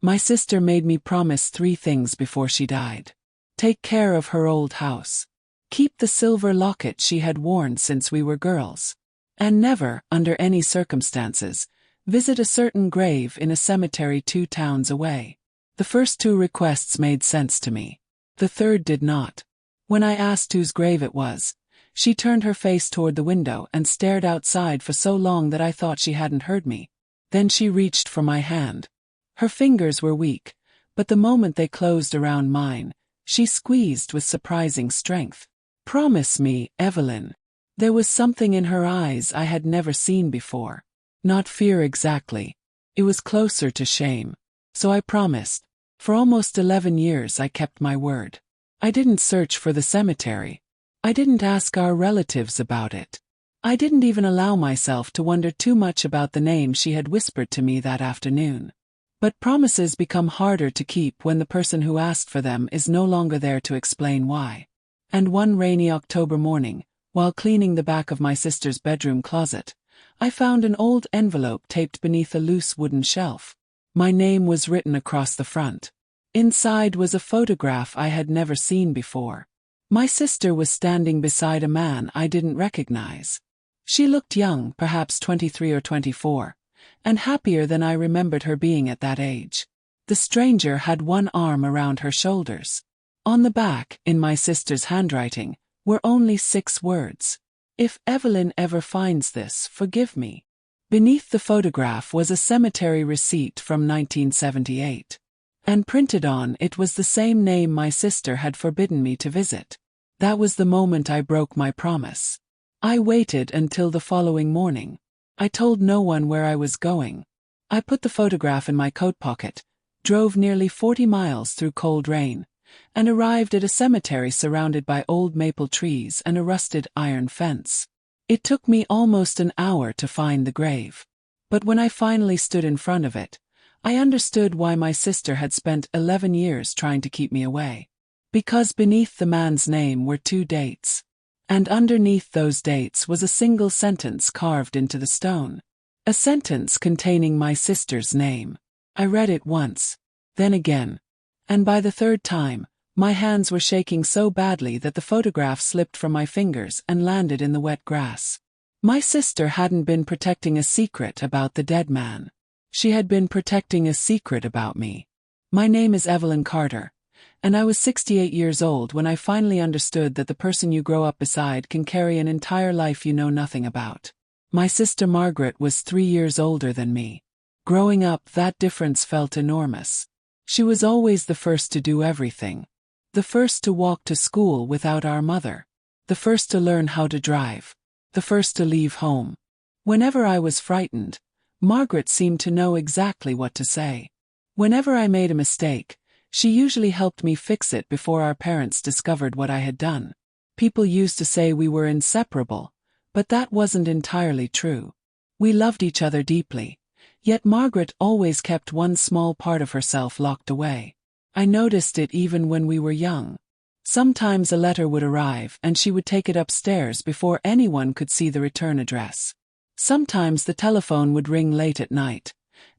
My sister made me promise 3 things before she died. Take care of her old house. Keep the silver locket she had worn since we were girls. And never, under any circumstances, visit a certain grave in a cemetery 2 towns away. The first 2 requests made sense to me. The third did not. When I asked whose grave it was, she turned her face toward the window and stared outside for so long that I thought she hadn't heard me. Then she reached for my hand. Her fingers were weak, but the moment they closed around mine, she squeezed with surprising strength. Promise me, Evelyn. There was something in her eyes I had never seen before. Not fear exactly. It was closer to shame. So I promised. For almost 11 years I kept my word. I didn't search for the cemetery. I didn't ask our relatives about it. I didn't even allow myself to wonder too much about the name she had whispered to me that afternoon. But promises become harder to keep when the person who asked for them is no longer there to explain why. And one rainy October morning, while cleaning the back of my sister's bedroom closet, I found an old envelope taped beneath a loose wooden shelf. My name was written across the front. Inside was a photograph I had never seen before. My sister was standing beside a man I didn't recognize. She looked young, perhaps 23 or 24, and happier than I remembered her being at that age. The stranger had one arm around her shoulders. On the back, in my sister's handwriting, were only 6 words. If Evelyn ever finds this, forgive me. Beneath the photograph was a cemetery receipt from 1978. And printed on it was the same name my sister had forbidden me to visit. That was the moment I broke my promise. I waited until the following morning. I told no one where I was going. I put the photograph in my coat pocket, drove nearly 40 miles through cold rain, and arrived at a cemetery surrounded by old maple trees and a rusted iron fence. It took me almost an hour to find the grave. But when I finally stood in front of it, I understood why my sister had spent 11 years trying to keep me away. Because beneath the man's name were 2 dates. And underneath those dates was a single sentence carved into the stone. A sentence containing my sister's name. I read it once, then again. And by the 3rd time, my hands were shaking so badly that the photograph slipped from my fingers and landed in the wet grass. My sister hadn't been protecting a secret about the dead man. She had been protecting a secret about me. My name is Evelyn Carter, and I was 68 years old when I finally understood that the person you grow up beside can carry an entire life you know nothing about. My sister Margaret was 3 years older than me. Growing up, that difference felt enormous. She was always the first to do everything. The first to walk to school without our mother. The first to learn how to drive. The first to leave home. Whenever I was frightened, Margaret seemed to know exactly what to say. Whenever I made a mistake, she usually helped me fix it before our parents discovered what I had done. People used to say we were inseparable, but that wasn't entirely true. We loved each other deeply, yet Margaret always kept one small part of herself locked away. I noticed it even when we were young. Sometimes a letter would arrive and she would take it upstairs before anyone could see the return address. Sometimes the telephone would ring late at night,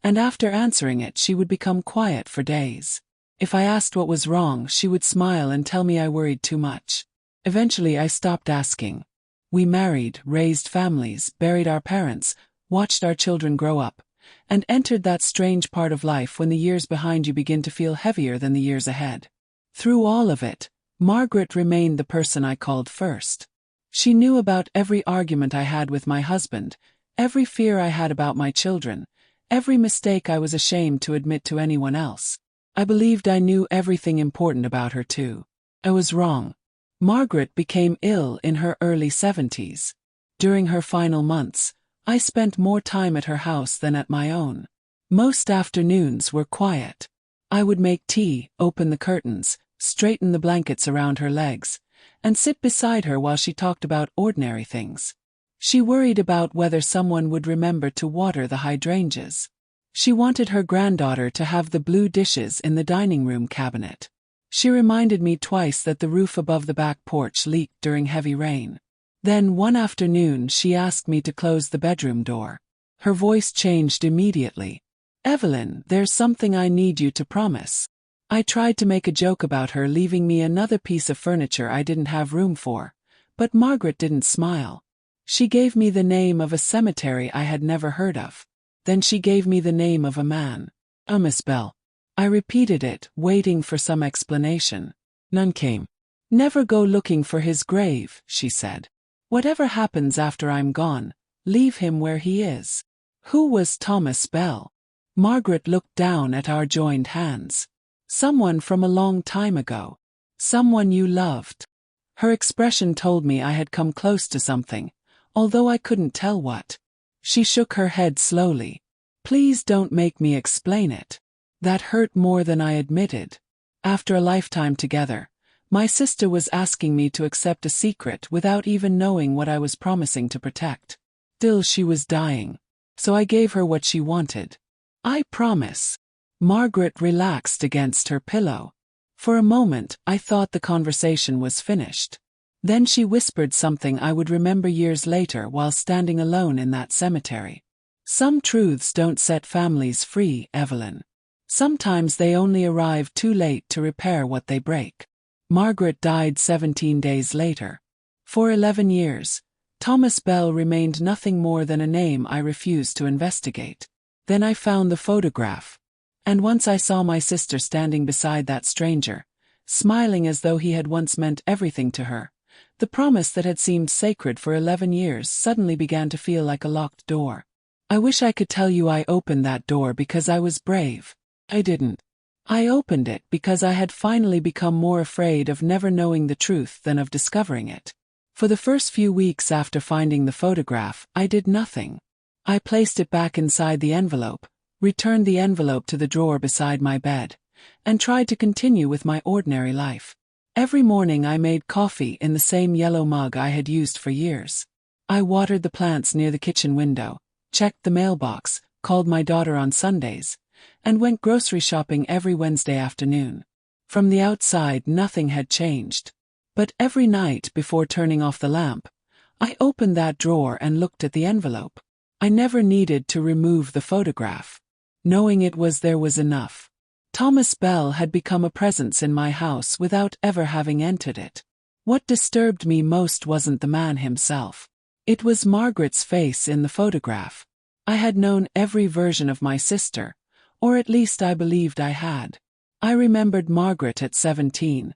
and after answering it she would become quiet for days. If I asked what was wrong, she would smile and tell me I worried too much. Eventually I stopped asking. We married, raised families, buried our parents, watched our children grow up, and entered that strange part of life when the years behind you begin to feel heavier than the years ahead. Through all of it, Margaret remained the person I called first. She knew about every argument I had with my husband, every fear I had about my children, every mistake I was ashamed to admit to anyone else. I believed I knew everything important about her too. I was wrong. Margaret became ill in her early 70s. During her final months, I spent more time at her house than at my own. Most afternoons were quiet. I would make tea, open the curtains, straighten the blankets around her legs, and sit beside her while she talked about ordinary things. She worried about whether someone would remember to water the hydrangeas. She wanted her granddaughter to have the blue dishes in the dining room cabinet. She reminded me twice that the roof above the back porch leaked during heavy rain. Then one afternoon she asked me to close the bedroom door. Her voice changed immediately. "Evelyn, there's something I need you to promise." I tried to make a joke about her leaving me another piece of furniture I didn't have room for, but Margaret didn't smile. She gave me the name of a cemetery I had never heard of. Then she gave me the name of a man. Thomas Bell. I repeated it, waiting for some explanation. None came. "Never go looking for his grave," she said. "Whatever happens after I'm gone, leave him where he is." Who was Thomas Bell? Margaret looked down at our joined hands. "Someone from a long time ago. Someone you loved." Her expression told me I had come close to something, although I couldn't tell what. She shook her head slowly. "Please don't make me explain it." That hurt more than I admitted. After a lifetime together, my sister was asking me to accept a secret without even knowing what I was promising to protect. Still, she was dying, so I gave her what she wanted. "I promise." Margaret relaxed against her pillow. For a moment, I thought the conversation was finished. Then she whispered something I would remember years later while standing alone in that cemetery. "Some truths don't set families free, Evelyn. Sometimes they only arrive too late to repair what they break." Margaret died 17 days later. For 11 years, Thomas Bell remained nothing more than a name I refused to investigate. Then I found the photograph. And once I saw my sister standing beside that stranger, smiling as though he had once meant everything to her, the promise that had seemed sacred for 11 years suddenly began to feel like a locked door. I wish I could tell you I opened that door because I was brave. I didn't. I opened it because I had finally become more afraid of never knowing the truth than of discovering it. For the first few weeks after finding the photograph, I did nothing. I placed it back inside the envelope, returned the envelope to the drawer beside my bed, and tried to continue with my ordinary life. Every morning I made coffee in the same yellow mug I had used for years. I watered the plants near the kitchen window, checked the mailbox, called my daughter on Sundays, and went grocery shopping every Wednesday afternoon. From the outside nothing had changed. But every night before turning off the lamp, I opened that drawer and looked at the envelope. I never needed to remove the photograph. Knowing it was there was enough. Thomas Bell had become a presence in my house without ever having entered it. What disturbed me most wasn't the man himself. It was Margaret's face in the photograph. I had known every version of my sister, or at least I believed I had. I remembered Margaret at 17,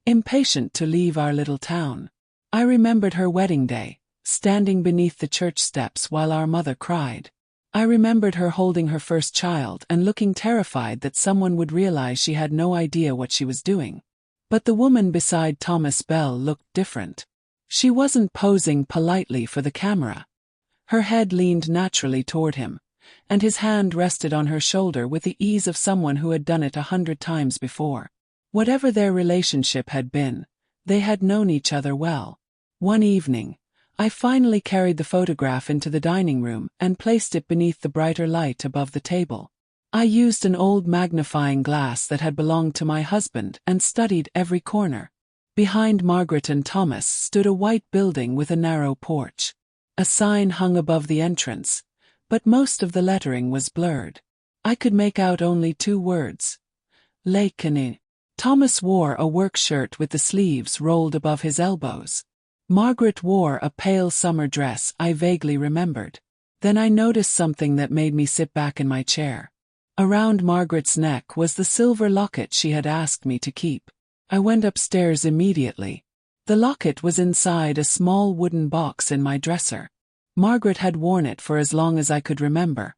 impatient to leave our little town. I remembered her wedding day, standing beneath the church steps while our mother cried. I remembered her holding her first child and looking terrified that someone would realize she had no idea what she was doing. But the woman beside Thomas Bell looked different. She wasn't posing politely for the camera. Her head leaned naturally toward him, and his hand rested on her shoulder with the ease of someone who had done it 100 times before. Whatever their relationship had been, they had known each other well. One evening, I finally carried the photograph into the dining room and placed it beneath the brighter light above the table. I used an old magnifying glass that had belonged to my husband and studied every corner. Behind Margaret and Thomas stood a white building with a narrow porch. A sign hung above the entrance, but most of the lettering was blurred. I could make out only 2 words. Laikane. Thomas wore a work shirt with the sleeves rolled above his elbows. Margaret wore a pale summer dress I vaguely remembered. Then I noticed something that made me sit back in my chair. Around Margaret's neck was the silver locket she had asked me to keep. I went upstairs immediately. The locket was inside a small wooden box in my dresser. Margaret had worn it for as long as I could remember,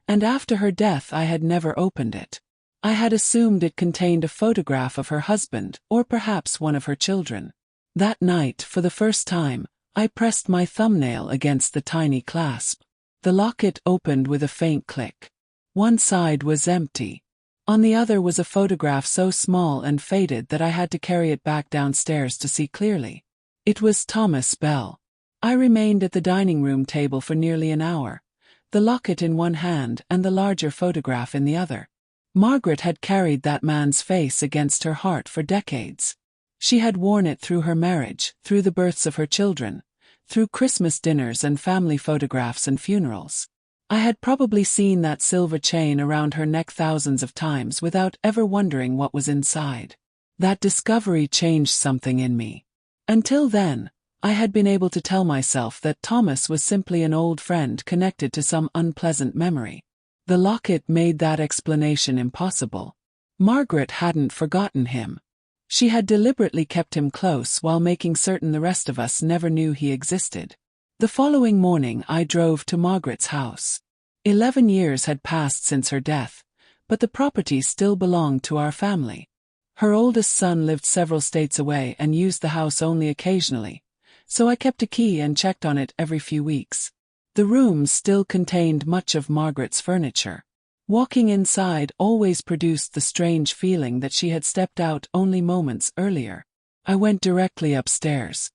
and after her death I had never opened it. I had assumed it contained a photograph of her husband or perhaps one of her children. That night, for the first time, I pressed my thumbnail against the tiny clasp. The locket opened with a faint click. One side was empty. On the other was a photograph so small and faded that I had to carry it back downstairs to see clearly. It was Thomas Bell. I remained at the dining room table for nearly an hour, the locket in one hand and the larger photograph in the other. Margaret had carried that man's face against her heart for decades. She had worn it through her marriage, through the births of her children, through Christmas dinners and family photographs and funerals. I had probably seen that silver chain around her neck thousands of times without ever wondering what was inside. That discovery changed something in me. Until then, I had been able to tell myself that Thomas was simply an old friend connected to some unpleasant memory. The locket made that explanation impossible. Margaret hadn't forgotten him. She had deliberately kept him close while making certain the rest of us never knew he existed. The following morning I drove to Margaret's house. 11 years had passed since her death, but the property still belonged to our family. Her oldest son lived several states away and used the house only occasionally, so I kept a key and checked on it every few weeks. The rooms still contained much of Margaret's furniture. Walking inside always produced the strange feeling that she had stepped out only moments earlier. I went directly upstairs.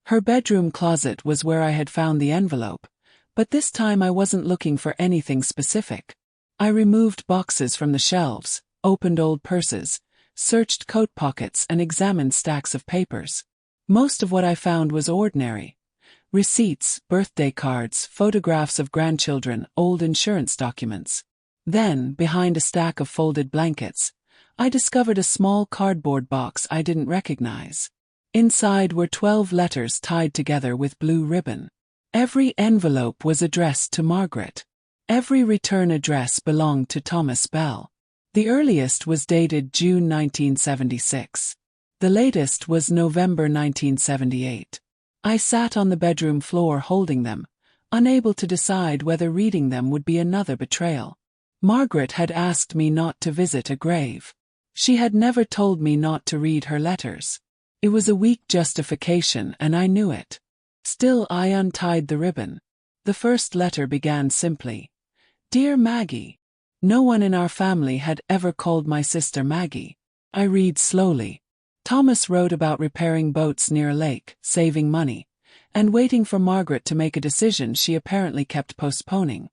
Her bedroom closet was where I had found the envelope, but this time I wasn't looking for anything specific. I removed boxes from the shelves, opened old purses, searched coat pockets and examined stacks of papers. Most of what I found was ordinary. Receipts, birthday cards, photographs of grandchildren, old insurance documents. Then, behind a stack of folded blankets, I discovered a small cardboard box I didn't recognize. Inside were 12 letters tied together with blue ribbon. Every envelope was addressed to Margaret. Every return address belonged to Thomas Bell. The earliest was dated June 1976. The latest was November 1978. I sat on the bedroom floor holding them, unable to decide whether reading them would be another betrayal. Margaret had asked me not to visit a grave. She had never told me not to read her letters. It was a weak justification and I knew it. Still, I untied the ribbon. The first letter began simply, "Dear Maggie." No one in our family had ever called my sister Maggie. I read slowly. Thomas wrote about repairing boats near a lake, saving money, and waiting for Margaret to make a decision she apparently kept postponing.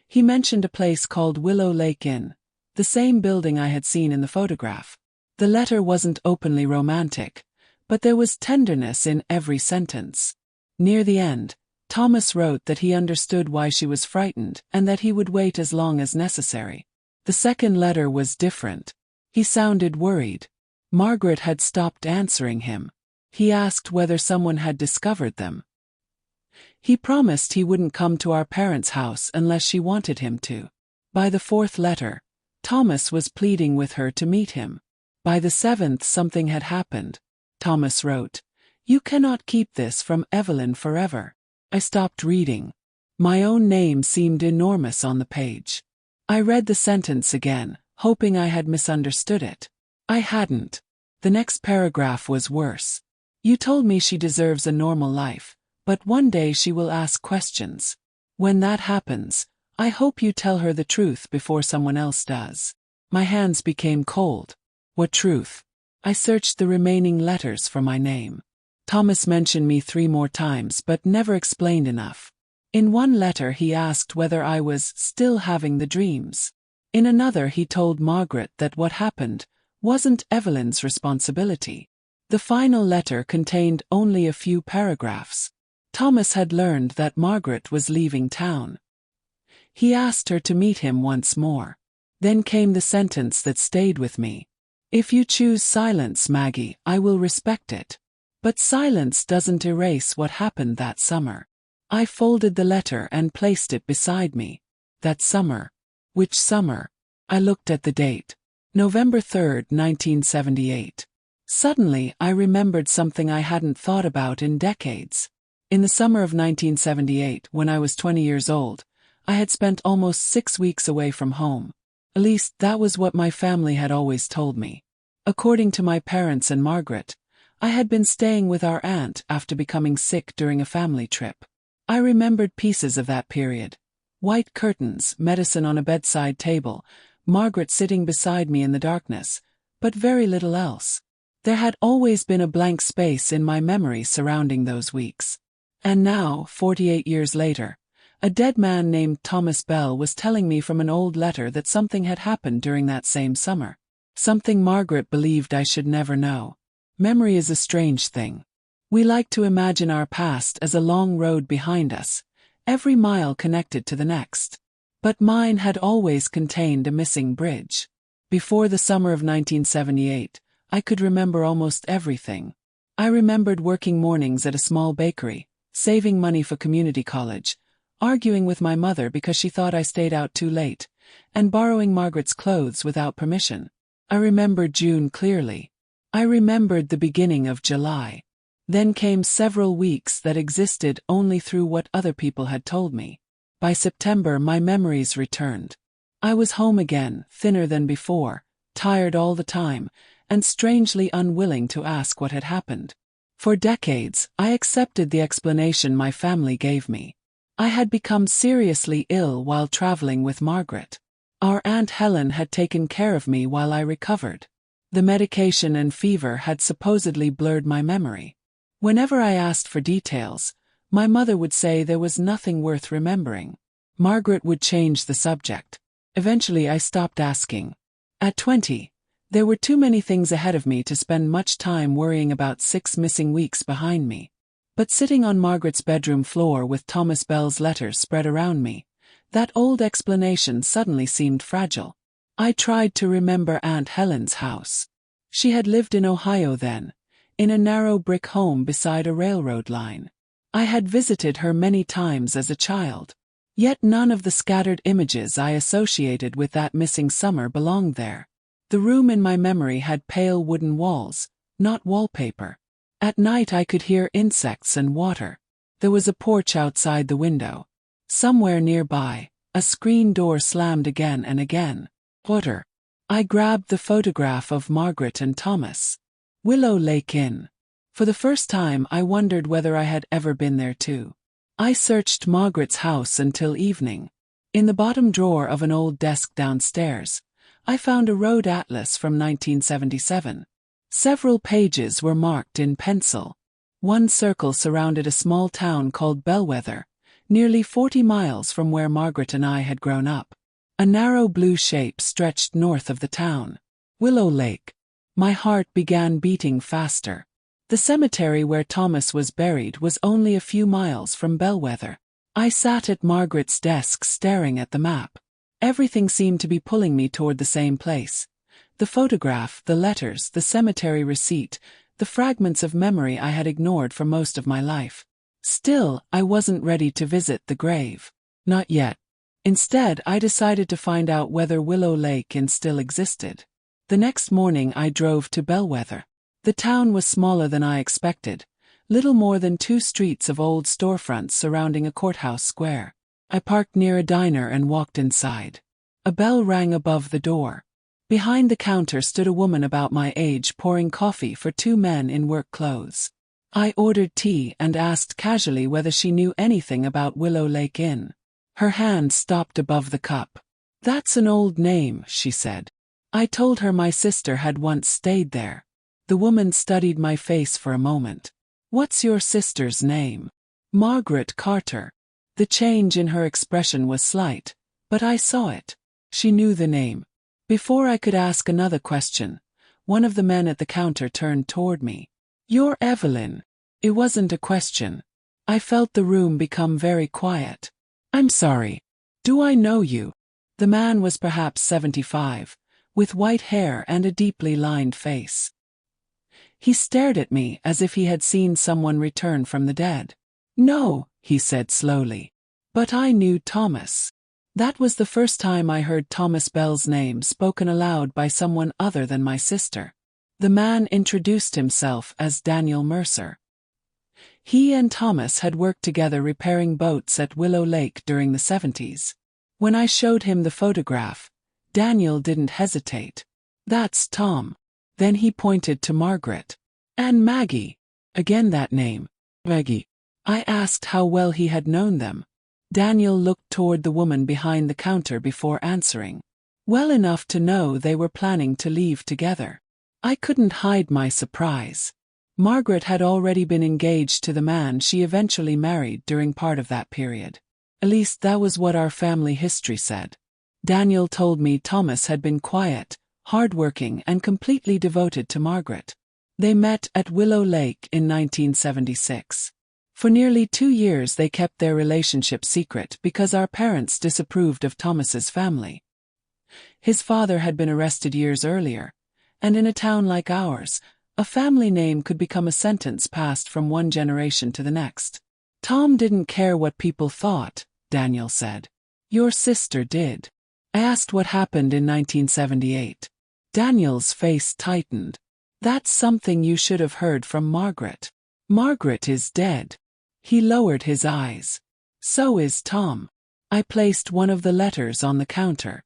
He mentioned a place called Willow Lake Inn, the same building I had seen in the photograph. The letter wasn't openly romantic, but there was tenderness in every sentence. Near the end, Thomas wrote that he understood why she was frightened and that he would wait as long as necessary. The second letter was different. He sounded worried. Margaret had stopped answering him. He asked whether someone had discovered them. He promised he wouldn't come to our parents' house unless she wanted him to. By the fourth letter, Thomas was pleading with her to meet him. By the seventh, something had happened. Thomas wrote, "You cannot keep this from Evelyn forever." I stopped reading. My own name seemed enormous on the page. I read the sentence again, hoping I had misunderstood it. I hadn't. The next paragraph was worse. "You told me she deserves a normal life, but one day she will ask questions. When that happens, I hope you tell her the truth before someone else does." My hands became cold. What truth? I searched the remaining letters for my name. Thomas mentioned me 3 more times but never explained enough. In one letter he asked whether I was still having the dreams. In another he told Margaret that what happened wasn't Evelyn's responsibility. The final letter contained only a few paragraphs. Thomas had learned that Margaret was leaving town. He asked her to meet him once more. Then came the sentence that stayed with me. "If you choose silence, Maggie, I will respect it. But silence doesn't erase what happened that summer." I folded the letter and placed it beside me. That summer. Which summer? I looked at the date. November 3, 1978. Suddenly, I remembered something I hadn't thought about in decades. In the summer of 1978, when I was 20 years old, I had spent almost 6 weeks away from home. At least, that was what my family had always told me. According to my parents and Margaret, I had been staying with our aunt after becoming sick during a family trip. I remembered pieces of that period. White curtains, medicine on a bedside table, Margaret sitting beside me in the darkness, but very little else. There had always been a blank space in my memory surrounding those weeks. And now, 48 years later, a dead man named Thomas Bell was telling me from an old letter that something had happened during that same summer. Something Margaret believed I should never know. Memory is a strange thing. We like to imagine our past as a long road behind us, every mile connected to the next. But mine had always contained a missing bridge. Before the summer of 1978, I could remember almost everything. I remembered working mornings at a small bakery, saving money for community college, arguing with my mother because she thought I stayed out too late, and borrowing Margaret's clothes without permission. I remembered June clearly. I remembered the beginning of July. Then came several weeks that existed only through what other people had told me. By September, my memories returned. I was home again, thinner than before, tired all the time, and strangely unwilling to ask what had happened. For decades, I accepted the explanation my family gave me. I had become seriously ill while traveling with Margaret. Our Aunt Helen had taken care of me while I recovered. The medication and fever had supposedly blurred my memory. Whenever I asked for details, my mother would say there was nothing worth remembering. Margaret would change the subject. Eventually I stopped asking. At 20, there were too many things ahead of me to spend much time worrying about 6 missing weeks behind me. But sitting on Margaret's bedroom floor with Thomas Bell's letters spread around me, that old explanation suddenly seemed fragile. I tried to remember Aunt Helen's house. She had lived in Ohio then, in a narrow brick home beside a railroad line. I had visited her many times as a child. Yet none of the scattered images I associated with that missing summer belonged there. The room in my memory had pale wooden walls, not wallpaper. At night I could hear insects and water. There was a porch outside the window. Somewhere nearby, a screen door slammed again and again. Water. I grabbed the photograph of Margaret and Thomas. Willow Lake Inn. For the first time I wondered whether I had ever been there too. I searched Margaret's house until evening. In the bottom drawer of an old desk downstairs, I found a road atlas from 1977. Several pages were marked in pencil. One circle surrounded a small town called Bellwether, nearly 40 miles from where Margaret and I had grown up. A narrow blue shape stretched north of the town. Willow Lake. My heart began beating faster. The cemetery where Thomas was buried was only a few miles from Bellwether. I sat at Margaret's desk staring at the map. Everything seemed to be pulling me toward the same place. The photograph, the letters, the cemetery receipt, the fragments of memory I had ignored for most of my life. Still, I wasn't ready to visit the grave. Not yet. Instead, I decided to find out whether Willow Lake Inn still existed. The next morning I drove to Bellwether. The town was smaller than I expected, little more than 2 streets of old storefronts surrounding a courthouse square. I parked near a diner and walked inside. A bell rang above the door. Behind the counter stood a woman about my age pouring coffee for 2 men in work clothes. I ordered tea and asked casually whether she knew anything about Willow Lake Inn. Her hand stopped above the cup. "That's an old name," she said. I told her my sister had once stayed there. The woman studied my face for a moment. "What's your sister's name?" "Margaret Carter." The change in her expression was slight, but I saw it. She knew the name. Before I could ask another question, one of the men at the counter turned toward me. "You're Evelyn." It wasn't a question. I felt the room become very quiet. "I'm sorry. Do I know you?" The man was perhaps 75, with white hair and a deeply lined face. He stared at me as if he had seen someone return from the dead. "No," he said slowly. "But I knew Thomas." That was the first time I heard Thomas Bell's name spoken aloud by someone other than my sister. The man introduced himself as Daniel Mercer. He and Thomas had worked together repairing boats at Willow Lake during the 70s. When I showed him the photograph, Daniel didn't hesitate. "That's Tom." Then he pointed to Margaret. "And Maggie." Again that name. Maggie. I asked how well he had known them. Daniel looked toward the woman behind the counter before answering. "Well enough to know they were planning to leave together." I couldn't hide my surprise. Margaret had already been engaged to the man she eventually married during part of that period. At least that was what our family history said. Daniel told me Thomas had been quiet, hardworking, and completely devoted to Margaret. They met at Willow Lake in 1976. For nearly 2 years they kept their relationship secret because our parents disapproved of Thomas's family. His father had been arrested years earlier, and in a town like ours, a family name could become a sentence passed from one generation to the next. Tom didn't care what people thought, Daniel said. Your sister did. I asked what happened in 1978. Daniel's face tightened. That's something you should have heard from Margaret. Margaret is dead. He lowered his eyes. So is Tom. I placed one of the letters on the counter.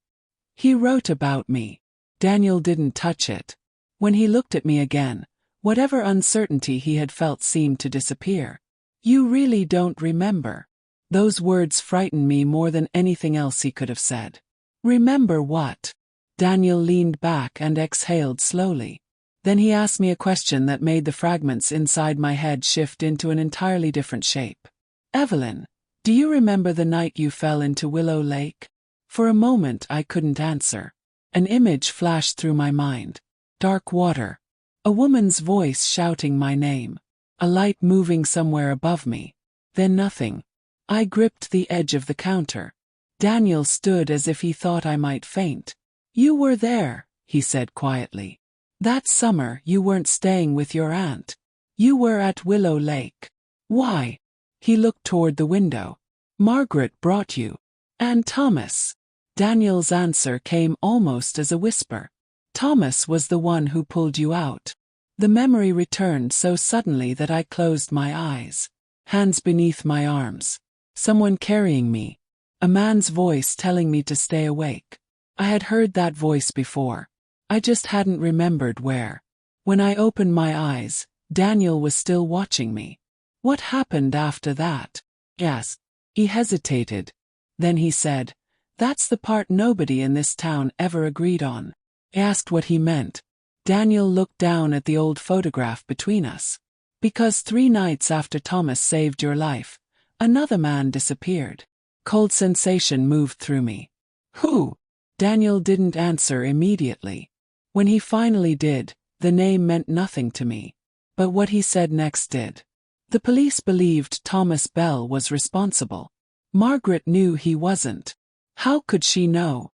He wrote about me. Daniel didn't touch it. When he looked at me again, whatever uncertainty he had felt seemed to disappear. You really don't remember. Those words frightened me more than anything else he could have said. Remember what? Daniel leaned back and exhaled slowly. Then he asked me a question that made the fragments inside my head shift into an entirely different shape. Evelyn, do you remember the night you fell into Willow Lake? For a moment I couldn't answer. An image flashed through my mind. Dark water. A woman's voice shouting my name. A light moving somewhere above me. Then nothing. I gripped the edge of the counter. Daniel stood as if he thought I might faint. You were there, he said quietly. That summer you weren't staying with your aunt. You were at Willow Lake. Why? He looked toward the window. Margaret brought you. And Thomas. Daniel's answer came almost as a whisper. Thomas was the one who pulled you out. The memory returned so suddenly that I closed my eyes. Hands beneath my arms. Someone carrying me. A man's voice telling me to stay awake. I had heard that voice before. I just hadn't remembered where. When I opened my eyes, Daniel was still watching me. What happened after that? Yes. He hesitated. Then he said, that's the part nobody in this town ever agreed on. I asked what he meant. Daniel looked down at the old photograph between us. Because 3 nights after Thomas saved your life, another man disappeared. Cold sensation moved through me. Who? Daniel didn't answer immediately. When he finally did, the name meant nothing to me. But what he said next did. The police believed Thomas Bell was responsible. Margaret knew he wasn't. How could she know?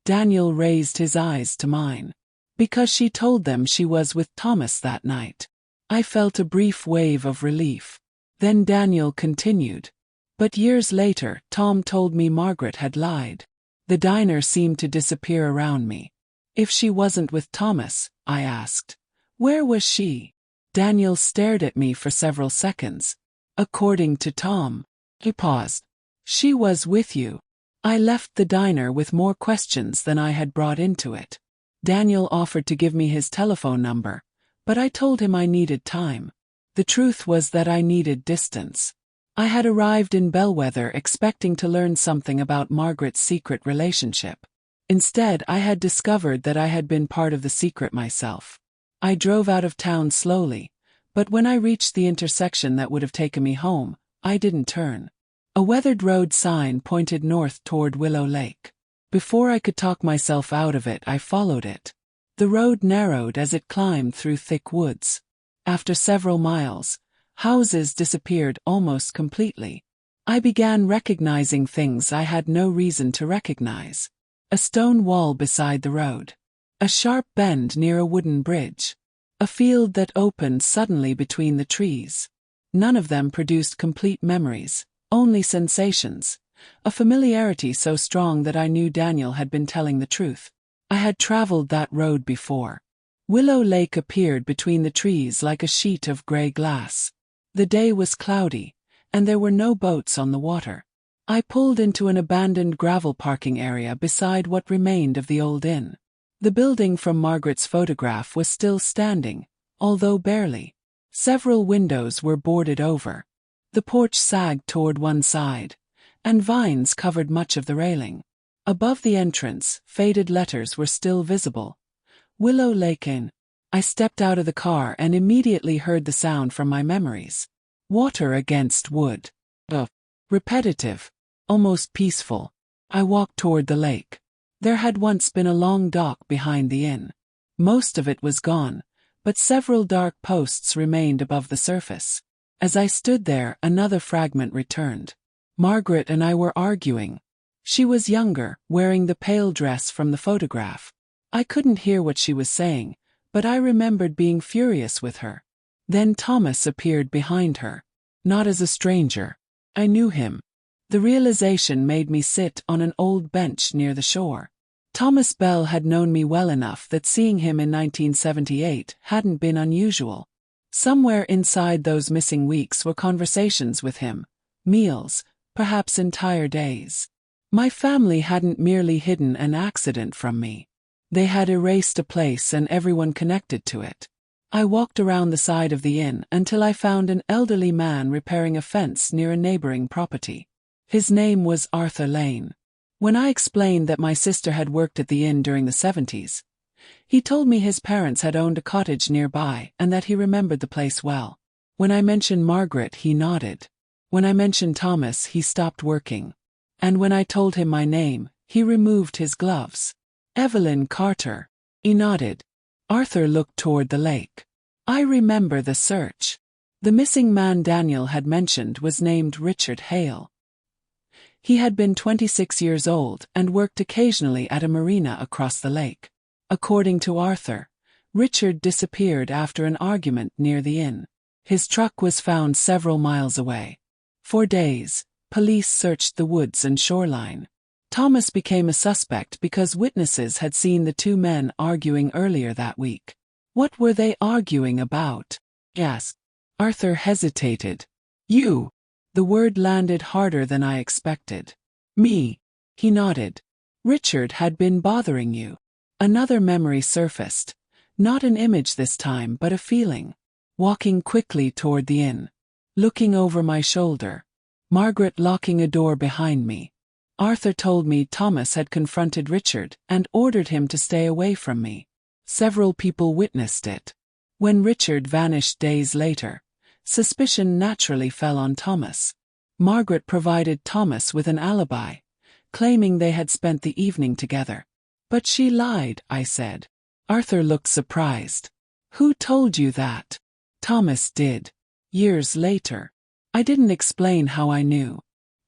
Daniel raised his eyes to mine. Because she told them she was with Thomas that night. I felt a brief wave of relief. Then Daniel continued. But years later, Tom told me Margaret had lied. The diner seemed to disappear around me. If she wasn't with Thomas, I asked, where was she? Daniel stared at me for several seconds. According to Tom. He paused. She was with you. I left the diner with more questions than I had brought into it. Daniel offered to give me his telephone number, but I told him I needed time. The truth was that I needed distance. I had arrived in Bellwether expecting to learn something about Margaret's secret relationship. Instead, I had discovered that I had been part of the secret myself. I drove out of town slowly, but when I reached the intersection that would have taken me home, I didn't turn. A weathered road sign pointed north toward Willow Lake. Before I could talk myself out of it, I followed it. The road narrowed as it climbed through thick woods. After several miles, houses disappeared almost completely. I began recognizing things I had no reason to recognize. A stone wall beside the road. A sharp bend near a wooden bridge. A field that opened suddenly between the trees. None of them produced complete memories. Only sensations, a familiarity so strong that I knew Daniel had been telling the truth. I had traveled that road before. Willow Lake appeared between the trees like a sheet of gray glass. The day was cloudy, and there were no boats on the water. I pulled into an abandoned gravel parking area beside what remained of the old inn. The building from Margaret's photograph was still standing, although barely. Several windows were boarded over. The porch sagged toward one side, and vines covered much of the railing. Above the entrance, faded letters were still visible. Willow Lake Inn. I stepped out of the car and immediately heard the sound from my memories. Water against wood. Repetitive. Almost peaceful. I walked toward the lake. There had once been a long dock behind the inn. Most of it was gone, but several dark posts remained above the surface. As I stood there, another fragment returned. Margaret and I were arguing. She was younger, wearing the pale dress from the photograph. I couldn't hear what she was saying, but I remembered being furious with her. Then Thomas appeared behind her. Not as a stranger. I knew him. The realization made me sit on an old bench near the shore. Thomas Bell had known me well enough that seeing him in 1978 hadn't been unusual. Somewhere inside those missing weeks were conversations with him, meals, perhaps entire days. My family hadn't merely hidden an accident from me. They had erased a place and everyone connected to it. I walked around the side of the inn until I found an elderly man repairing a fence near a neighboring property. His name was Arthur Lane. When I explained that my sister had worked at the inn during the 70s, he told me his parents had owned a cottage nearby and that he remembered the place well. When I mentioned Margaret, he nodded. When I mentioned Thomas, he stopped working. And when I told him my name, he removed his gloves. Evelyn Carter. He nodded. Arthur looked toward the lake. I remember the search. The missing man Daniel had mentioned was named Richard Hale. He had been 26 years old and worked occasionally at a marina across the lake. According to Arthur, Richard disappeared after an argument near the inn. His truck was found several miles away. For days, police searched the woods and shoreline. Thomas became a suspect because witnesses had seen the two men arguing earlier that week. What were they arguing about? Yes. Arthur hesitated. You. The word landed harder than I expected. Me. He nodded. Richard had been bothering you. Another memory surfaced. Not an image this time, but a feeling. Walking quickly toward the inn. Looking over my shoulder. Margaret locking a door behind me. Arthur told me Thomas had confronted Richard and ordered him to stay away from me. Several people witnessed it. When Richard vanished days later, suspicion naturally fell on Thomas. Margaret provided Thomas with an alibi, claiming they had spent the evening together. But she lied, I said. Arthur looked surprised. Who told you that? Thomas did. Years later. I didn't explain how I knew.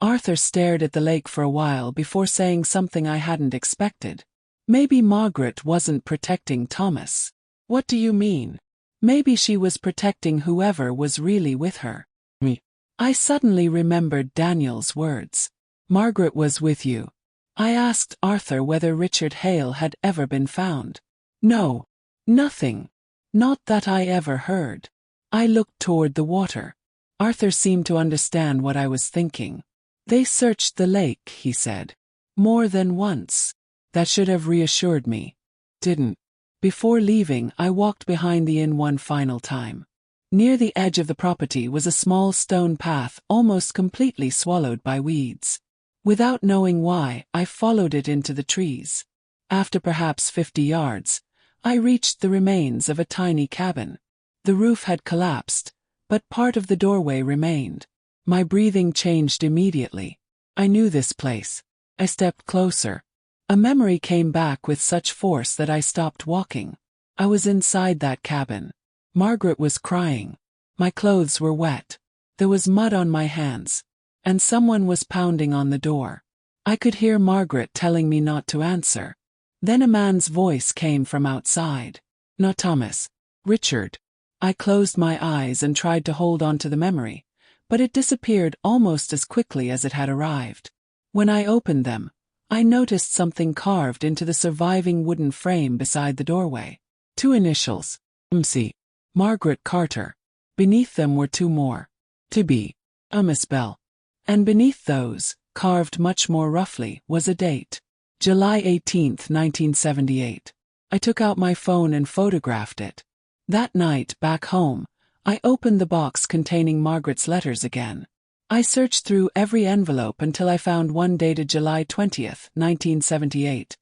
Arthur stared at the lake for a while before saying something I hadn't expected. Maybe Margaret wasn't protecting Thomas. What do you mean? Maybe she was protecting whoever was really with her. Me. I suddenly remembered Daniel's words. Margaret was with you. I asked Arthur whether Richard Hale had ever been found. No. Nothing. Not that I ever heard. I looked toward the water. Arthur seemed to understand what I was thinking. They searched the lake, he said. More than once. That should have reassured me. Didn't. Before leaving, I walked behind the inn one final time. Near the edge of the property was a small stone path almost completely swallowed by weeds. Without knowing why, I followed it into the trees. After perhaps 50 yards, I reached the remains of a tiny cabin. The roof had collapsed, but part of the doorway remained. My breathing changed immediately. I knew this place. I stepped closer. A memory came back with such force that I stopped walking. I was inside that cabin. Margaret was crying. My clothes were wet. There was mud on my hands. And someone was pounding on the door. I could hear Margaret telling me not to answer. Then a man's voice came from outside. Not Thomas. Richard. I closed my eyes and tried to hold on to the memory, but it disappeared almost as quickly as it had arrived. When I opened them, I noticed something carved into the surviving wooden frame beside the doorway. 2 initials. MC. Margaret Carter. Beneath them were 2 more. To be. Thomas Bell. And beneath those, carved much more roughly, was a date. July 18, 1978. I took out my phone and photographed it. That night, back home, I opened the box containing Margaret's letters again. I searched through every envelope until I found one dated July 20, 1978,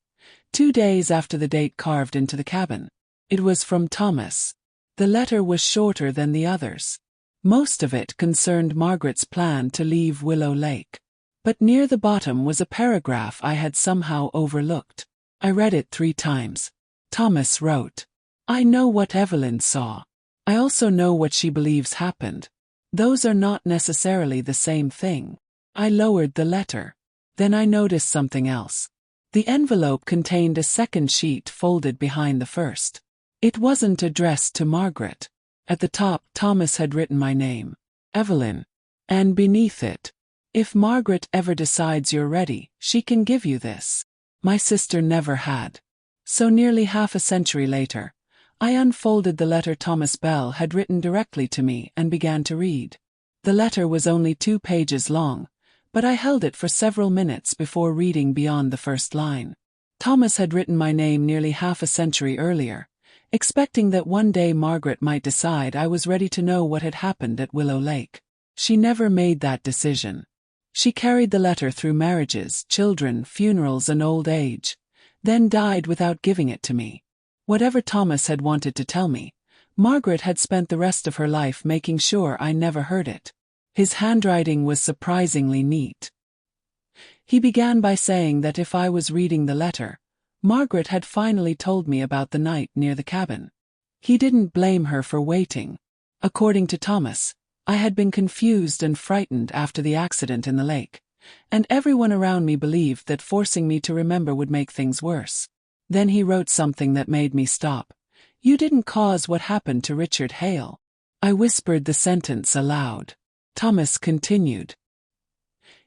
2 days after the date carved into the cabin. It was from Thomas. The letter was shorter than the others. Most of it concerned Margaret's plan to leave Willow Lake. But near the bottom was a paragraph I had somehow overlooked. I read it 3 times. Thomas wrote, I know what Evelyn saw. I also know what she believes happened. Those are not necessarily the same thing. I lowered the letter. Then I noticed something else. The envelope contained a second sheet folded behind the first. It wasn't addressed to Margaret. At the top, Thomas had written my name, Evelyn. And beneath it, "If Margaret ever decides you're ready, she can give you this." My sister never had. So nearly half a century later, I unfolded the letter Thomas Bell had written directly to me and began to read. The letter was only 2 pages long, but I held it for several minutes before reading beyond the first line. Thomas had written my name nearly half a century earlier, expecting that one day Margaret might decide I was ready to know what had happened at Willow Lake. She never made that decision. She carried the letter through marriages, children, funerals, and old age, then died without giving it to me. Whatever Thomas had wanted to tell me, Margaret had spent the rest of her life making sure I never heard it. His handwriting was surprisingly neat. He began by saying that if I was reading the letter, Margaret had finally told me about the night near the cabin. He didn't blame her for waiting. According to Thomas, I had been confused and frightened after the accident in the lake, and everyone around me believed that forcing me to remember would make things worse. Then he wrote something that made me stop. "You didn't cause what happened to Richard Hale." I whispered the sentence aloud. Thomas continued.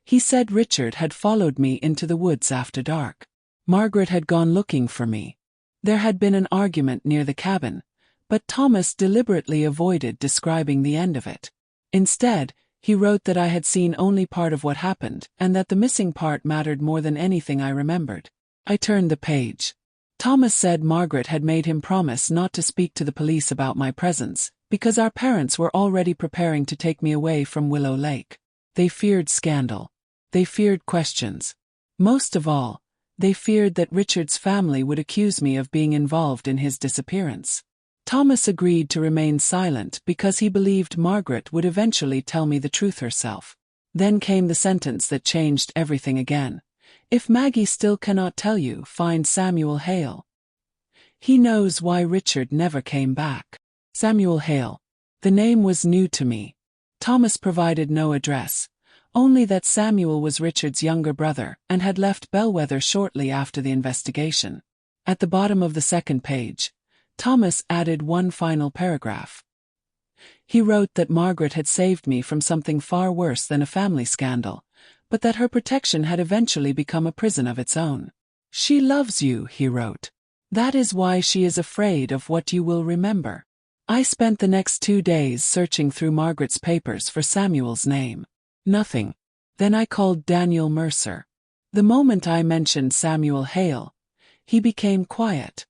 He said Richard had followed me into the woods after dark. Margaret had gone looking for me. There had been an argument near the cabin, but Thomas deliberately avoided describing the end of it. Instead, he wrote that I had seen only part of what happened and that the missing part mattered more than anything I remembered. I turned the page. Thomas said Margaret had made him promise not to speak to the police about my presence, because our parents were already preparing to take me away from Willow Lake. They feared scandal. They feared questions. Most of all, they feared that Richard's family would accuse me of being involved in his disappearance. Thomas agreed to remain silent because he believed Margaret would eventually tell me the truth herself. Then came the sentence that changed everything again. "If Maggie still cannot tell you, find Samuel Hale. He knows why Richard never came back." Samuel Hale. The name was new to me. Thomas provided no address, only that Samuel was Richard's younger brother and had left Bellwether shortly after the investigation. At the bottom of the second page, Thomas added one final paragraph. He wrote that Margaret had saved me from something far worse than a family scandal, but that her protection had eventually become a prison of its own. "She loves you," he wrote. "That is why she is afraid of what you will remember." I spent the next 2 days searching through Margaret's papers for Samuel's name. Nothing. Then I called Daniel Mercer. The moment I mentioned Samuel Hale, he became quiet.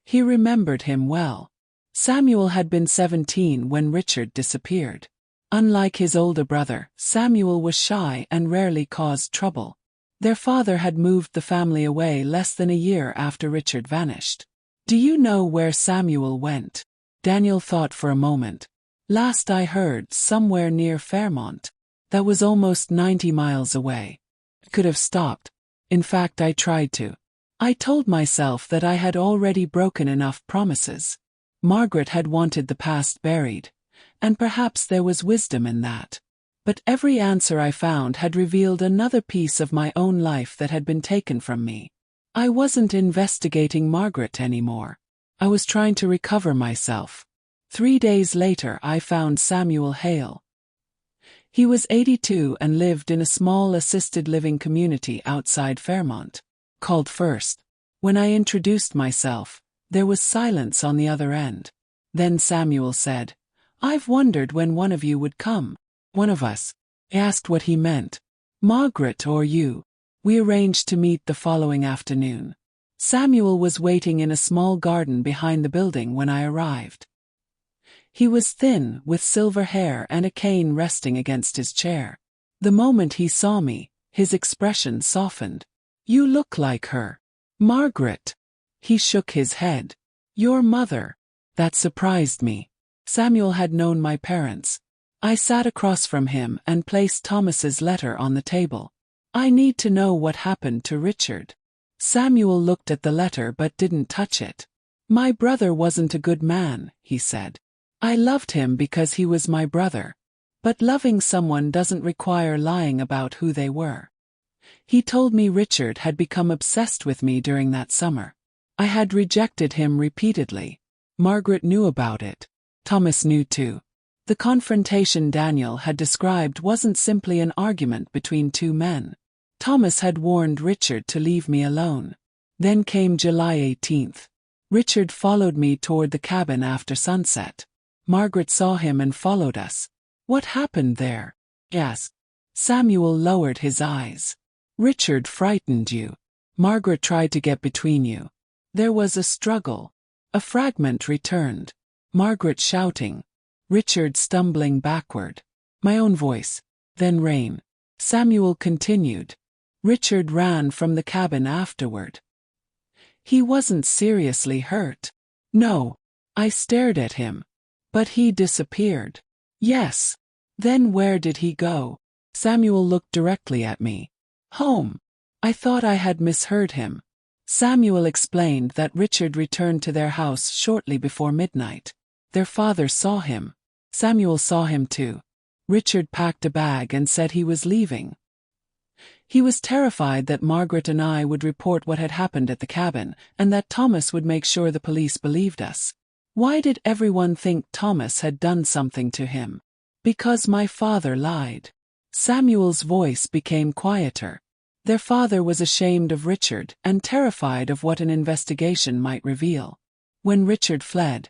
He remembered him well. Samuel had been 17 when Richard disappeared. Unlike his older brother, Samuel was shy and rarely caused trouble. Their father had moved the family away less than a year after Richard vanished. "Do you know where Samuel went?" Daniel thought for a moment. "Last I heard, somewhere near Fairmont." That was almost 90 miles away. I could have stopped. In fact, I tried to. I told myself that I had already broken enough promises. Margaret had wanted the past buried, and perhaps there was wisdom in that. But every answer I found had revealed another piece of my own life that had been taken from me. I wasn't investigating Margaret anymore. I was trying to recover myself. 3 days later I found Samuel Hale. He was 82 and lived in a small assisted living community outside Fairmont, called First. When I introduced myself, there was silence on the other end. Then Samuel said, "I've wondered when one of you would come." "One of us?" I asked what he meant. "Margaret or you." We arranged to meet the following afternoon. Samuel was waiting in a small garden behind the building when I arrived. He was thin, with silver hair and a cane resting against his chair. The moment he saw me, his expression softened. "You look like her. Margaret." He shook his head. "Your mother." That surprised me. Samuel had known my parents. I sat across from him and placed Thomas's letter on the table. "I need to know what happened to Richard." Samuel looked at the letter but didn't touch it. "My brother wasn't a good man," he said. "I loved him because he was my brother. But loving someone doesn't require lying about who they were. He told me Richard had become obsessed with me during that summer. I had rejected him repeatedly. Margaret knew about it. Thomas knew too. The confrontation Daniel had described wasn't simply an argument between two men. Thomas had warned Richard to leave me alone. Then came July 18th. Richard followed me toward the cabin after sunset. Margaret saw him and followed us. What happened there? Yes. Samuel lowered his eyes. Richard frightened you. Margaret tried to get between you. There was a struggle. A fragment returned. Margaret shouting. Richard stumbling backward. My own voice. Then rain. Samuel continued. Richard ran from the cabin afterward. He wasn't seriously hurt. No. I stared at him. But he disappeared. Yes. Then where did he go? Samuel looked directly at me. Home. I thought I had misheard him. Samuel explained that Richard returned to their house shortly before midnight. Their father saw him. Samuel saw him too. Richard packed a bag and said he was leaving. He was terrified that Margaret and I would report what had happened at the cabin, and that Thomas would make sure the police believed us. Why did everyone think Thomas had done something to him? Because my father lied. Samuel's voice became quieter. Their father was ashamed of Richard and terrified of what an investigation might reveal. When Richard fled,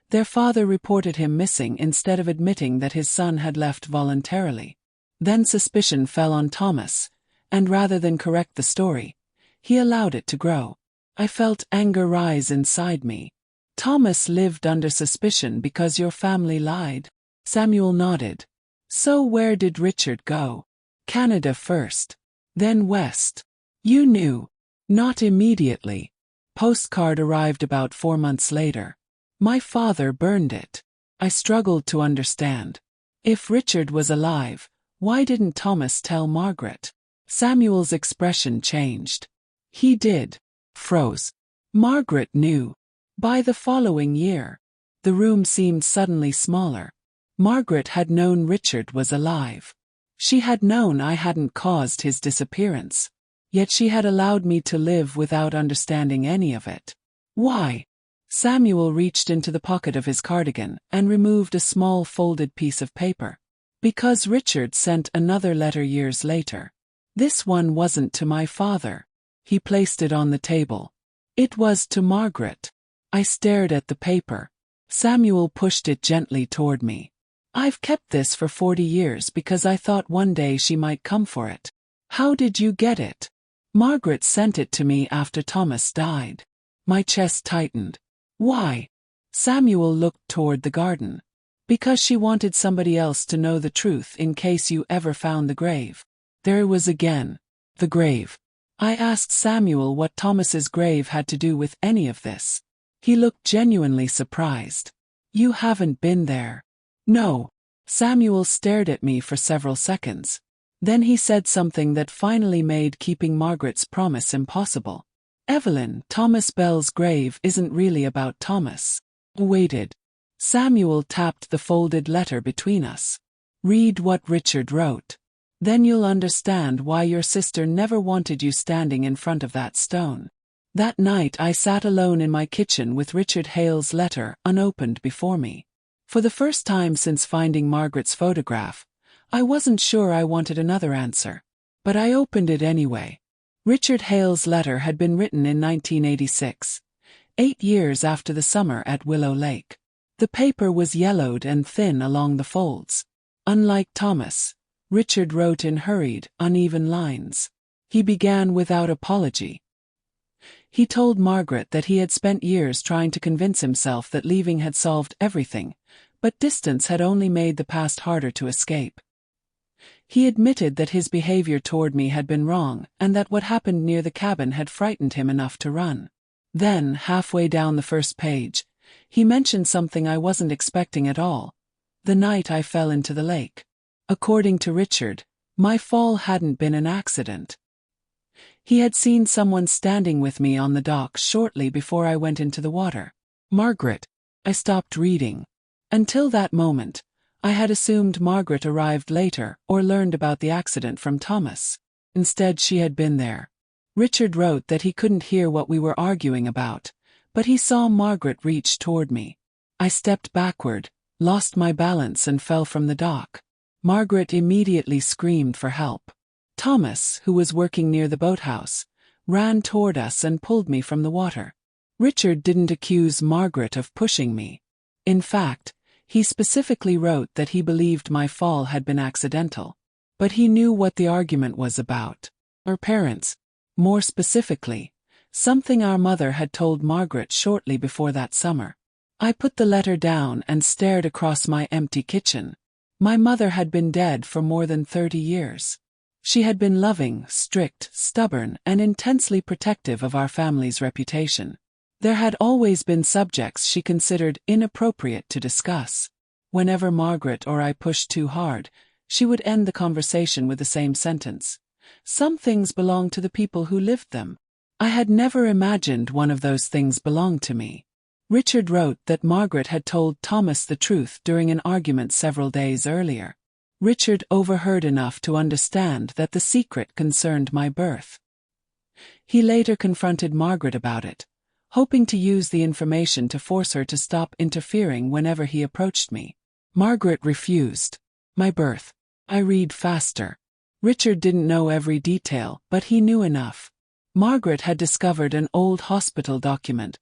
their father reported him missing instead of admitting that his son had left voluntarily. Then suspicion fell on Thomas, and rather than correct the story, he allowed it to grow. I felt anger rise inside me. Thomas lived under suspicion because your family lied? Samuel nodded. So where did Richard go? Canada first. Then west. You knew. Not immediately. Postcard arrived about 4 months later. My father burned it. I struggled to understand. If Richard was alive, why didn't Thomas tell Margaret? Samuel's expression changed. He did. Froze. Margaret knew. By the following year, the room seemed suddenly smaller. Margaret had known Richard was alive. She had known I hadn't caused his disappearance. Yet she had allowed me to live without understanding any of it. Why? Samuel reached into the pocket of his cardigan and removed a small folded piece of paper. Because Richard sent another letter years later. This one wasn't to my father. He placed it on the table. It was to Margaret. I stared at the paper. Samuel pushed it gently toward me. I've kept this for 40 years because I thought one day she might come for it. How did you get it? Margaret sent it to me after Thomas died. My chest tightened. Why? Samuel looked toward the garden. Because she wanted somebody else to know the truth in case you ever found the grave. There it was again. The grave. I asked Samuel what Thomas's grave had to do with any of this. He looked genuinely surprised. You haven't been there. No. Samuel stared at me for several seconds. Then he said something that finally made keeping Margaret's promise impossible. Evelyn, Thomas Bell's grave isn't really about Thomas. Waited. Samuel tapped the folded letter between us. Read what Richard wrote. Then you'll understand why your sister never wanted you standing in front of that stone. That night I sat alone in my kitchen with Richard Hale's letter unopened before me. For the first time since finding Margaret's photograph, I wasn't sure I wanted another answer. But I opened it anyway. Richard Hale's letter had been written in 1986, 8 years after the summer at Willow Lake. The paper was yellowed and thin along the folds. Unlike Thomas, Richard wrote in hurried, uneven lines. He began without apology. He told Margaret that he had spent years trying to convince himself that leaving had solved everything, but distance had only made the past harder to escape. He admitted that his behavior toward me had been wrong and that what happened near the cabin had frightened him enough to run. Then, halfway down the first page, he mentioned something I wasn't expecting at all. The night I fell into the lake. According to Richard, my fall hadn't been an accident. He had seen someone standing with me on the dock shortly before I went into the water. Margaret. I stopped reading. Until that moment, I had assumed Margaret arrived later or learned about the accident from Thomas. Instead, she had been there. Richard wrote that he couldn't hear what we were arguing about, but he saw Margaret reach toward me. I stepped backward, lost my balance and fell from the dock. Margaret immediately screamed for help. Thomas, who was working near the boathouse, ran toward us and pulled me from the water. Richard didn't accuse Margaret of pushing me. In fact, he specifically wrote that he believed my fall had been accidental. But he knew what the argument was about. Our parents. More specifically, something our mother had told Margaret shortly before that summer. I put the letter down and stared across my empty kitchen. My mother had been dead for more than 30 years. She had been loving, strict, stubborn, and intensely protective of our family's reputation. There had always been subjects she considered inappropriate to discuss. Whenever Margaret or I pushed too hard, she would end the conversation with the same sentence. Some things belong to the people who lived them. I had never imagined one of those things belonged to me. Richard wrote that Margaret had told Thomas the truth during an argument several days earlier. Richard overheard enough to understand that the secret concerned my birth. He later confronted Margaret about it, hoping to use the information to force her to stop interfering whenever he approached me. Margaret refused. My birth. I read faster. Richard didn't know every detail, but he knew enough. Margaret had discovered an old hospital document,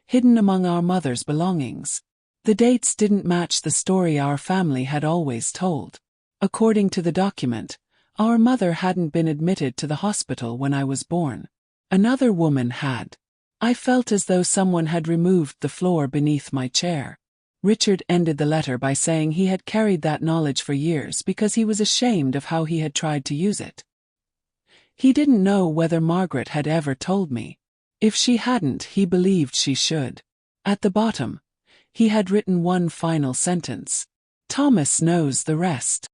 hidden among our mother's belongings. The dates didn't match the story our family had always told. According to the document, our mother hadn't been admitted to the hospital when I was born. Another woman had. I felt as though someone had removed the floor beneath my chair. Richard ended the letter by saying he had carried that knowledge for years because he was ashamed of how he had tried to use it. He didn't know whether Margaret had ever told me. If she hadn't, he believed she should. At the bottom, he had written one final sentence. Thomas knows the rest.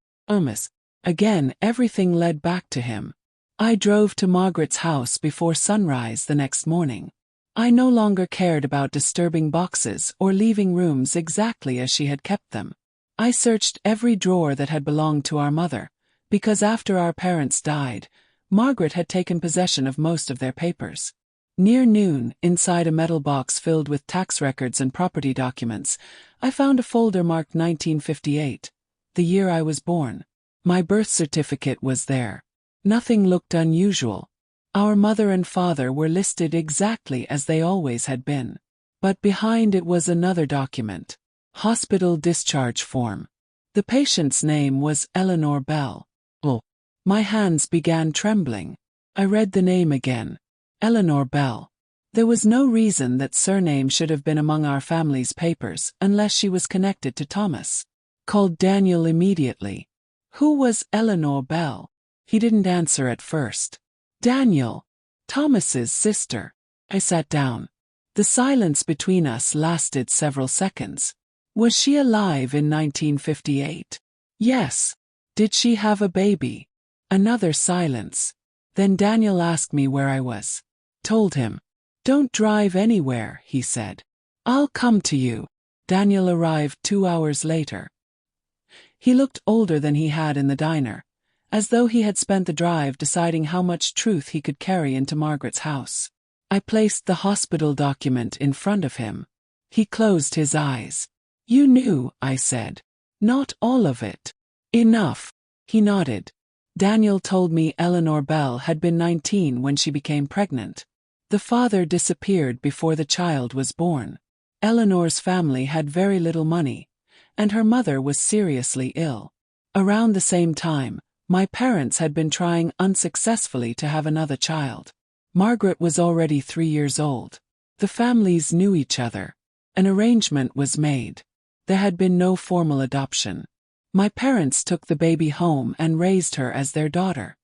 Again, everything led back to him. I drove to Margaret's house before sunrise the next morning. I no longer cared about disturbing boxes or leaving rooms exactly as she had kept them. I searched every drawer that had belonged to our mother, because after our parents died, Margaret had taken possession of most of their papers. Near noon, inside a metal box filled with tax records and property documents, I found a folder marked 1958, the year I was born. My birth certificate was there. Nothing looked unusual. Our mother and father were listed exactly as they always had been. But behind it was another document. Hospital discharge form. The patient's name was Eleanor Bell. My hands began trembling. I read the name again. Eleanor Bell. There was no reason that surname should have been among our family's papers unless she was connected to Thomas. Called Daniel immediately. Who was Eleanor Bell? He didn't answer at first. Daniel. Thomas's sister. I sat down. The silence between us lasted several seconds. Was she alive in 1958? Yes. Did she have a baby? Another silence. Then Daniel asked me where I was. Told him. Don't drive anywhere, he said. I'll come to you. Daniel arrived 2 hours later. He looked older than he had in the diner, as though he had spent the drive deciding how much truth he could carry into Margaret's house. I placed the hospital document in front of him. He closed his eyes. You knew, I said. Not all of it. Enough. He nodded. Daniel told me Eleanor Bell had been 19 when she became pregnant. The father disappeared before the child was born. Eleanor's family had very little money, and her mother was seriously ill. Around the same time, my parents had been trying unsuccessfully to have another child. Margaret was already 3 years old. The families knew each other. An arrangement was made. There had been no formal adoption. My parents took the baby home and raised her as their daughter.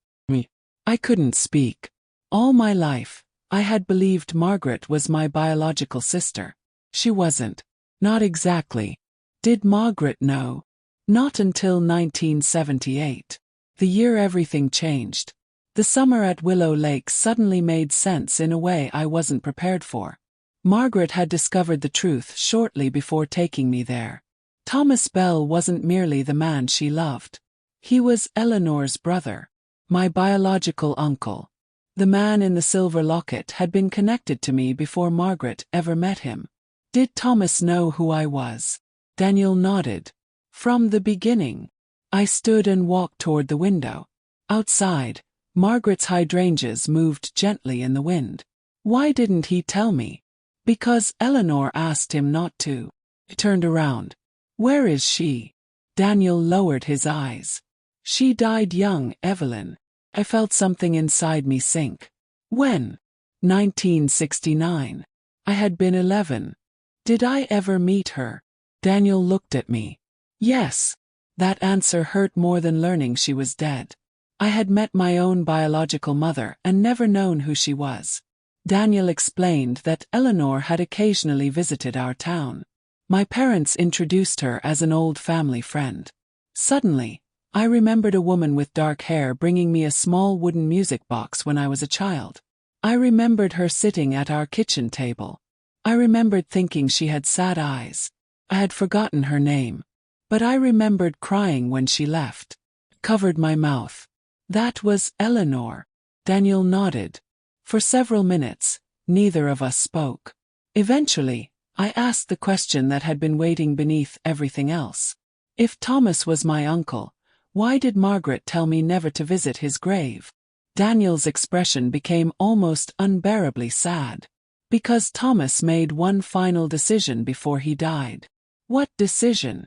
I couldn't speak. All my life, I had believed Margaret was my biological sister. She wasn't. Not exactly. Did Margaret know? Not until 1978. The year everything changed. The summer at Willow Lake suddenly made sense in a way I wasn't prepared for. Margaret had discovered the truth shortly before taking me there. Thomas Bell wasn't merely the man she loved. He was Eleanor's brother, my biological uncle. The man in the silver locket had been connected to me before Margaret ever met him. Did Thomas know who I was? Daniel nodded. From the beginning. I stood and walked toward the window. Outside, Margaret's hydrangeas moved gently in the wind. Why didn't he tell me? Because Eleanor asked him not to. He turned around. Where is she? Daniel lowered his eyes. She died young, Evelyn. I felt something inside me sink. When? 1969. I had been 11. Did I ever meet her? Daniel looked at me. Yes. That answer hurt more than learning she was dead. I had met my own biological mother and never known who she was. Daniel explained that Eleanor had occasionally visited our town. My parents introduced her as an old family friend. Suddenly, I remembered a woman with dark hair bringing me a small wooden music box when I was a child. I remembered her sitting at our kitchen table. I remembered thinking she had sad eyes. I had forgotten her name. But I remembered crying when she left. Covered my mouth. That was Eleanor. Daniel nodded. For several minutes, neither of us spoke. Eventually, I asked the question that had been waiting beneath everything else. If Thomas was my uncle, why did Margaret tell me never to visit his grave? Daniel's expression became almost unbearably sad. Because Thomas made one final decision before he died. What decision?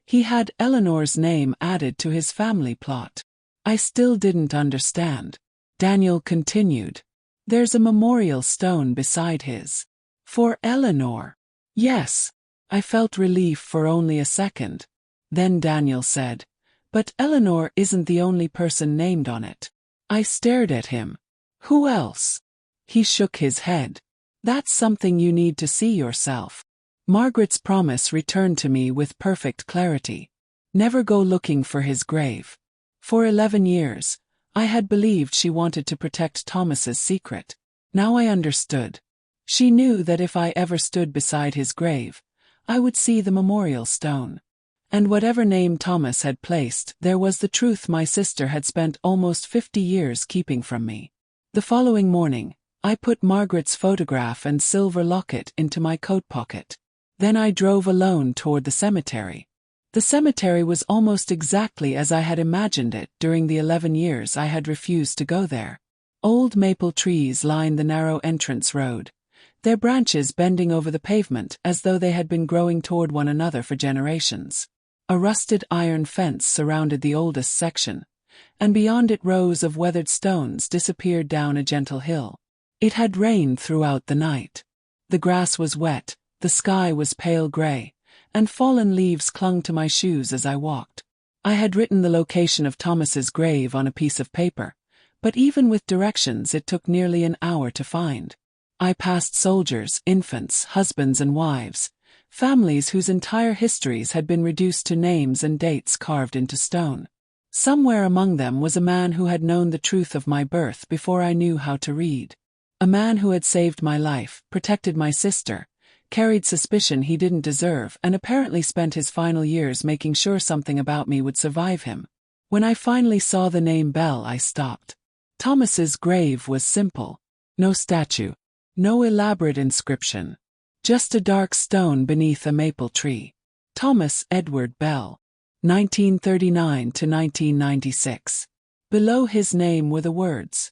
He had Eleanor's name added to his family plot. I still didn't understand. Daniel continued. There's a memorial stone beside his. For Eleanor. Yes. I felt relief for only a second. Then Daniel said, but Eleanor isn't the only person named on it. I stared at him. Who else? He shook his head. That's something you need to see yourself. Margaret's promise returned to me with perfect clarity. Never go looking for his grave. For 11 years, I had believed she wanted to protect Thomas's secret. Now I understood. She knew that if I ever stood beside his grave, I would see the memorial stone. And whatever name Thomas had placed, there was the truth my sister had spent almost 50 years keeping from me. The following morning, I put Margaret's photograph and silver locket into my coat pocket. Then I drove alone toward the cemetery. The cemetery was almost exactly as I had imagined it during the 11 years I had refused to go there. Old maple trees lined the narrow entrance road, their branches bending over the pavement as though they had been growing toward one another for generations. A rusted iron fence surrounded the oldest section, and beyond it rows of weathered stones disappeared down a gentle hill. It had rained throughout the night. The grass was wet, the sky was pale gray, and fallen leaves clung to my shoes as I walked. I had written the location of Thomas's grave on a piece of paper, but even with directions it took nearly an hour to find. I passed soldiers, infants, husbands and wives, families whose entire histories had been reduced to names and dates carved into stone. Somewhere among them was a man who had known the truth of my birth before I knew how to read. A man who had saved my life, protected my sister, carried suspicion he didn't deserve, and apparently spent his final years making sure something about me would survive him. When I finally saw the name Bell, I stopped. Thomas's grave was simple. No statue. No elaborate inscription. Just a dark stone beneath a maple tree. Thomas Edward Bell. 1939 to 1996. Below his name were the words,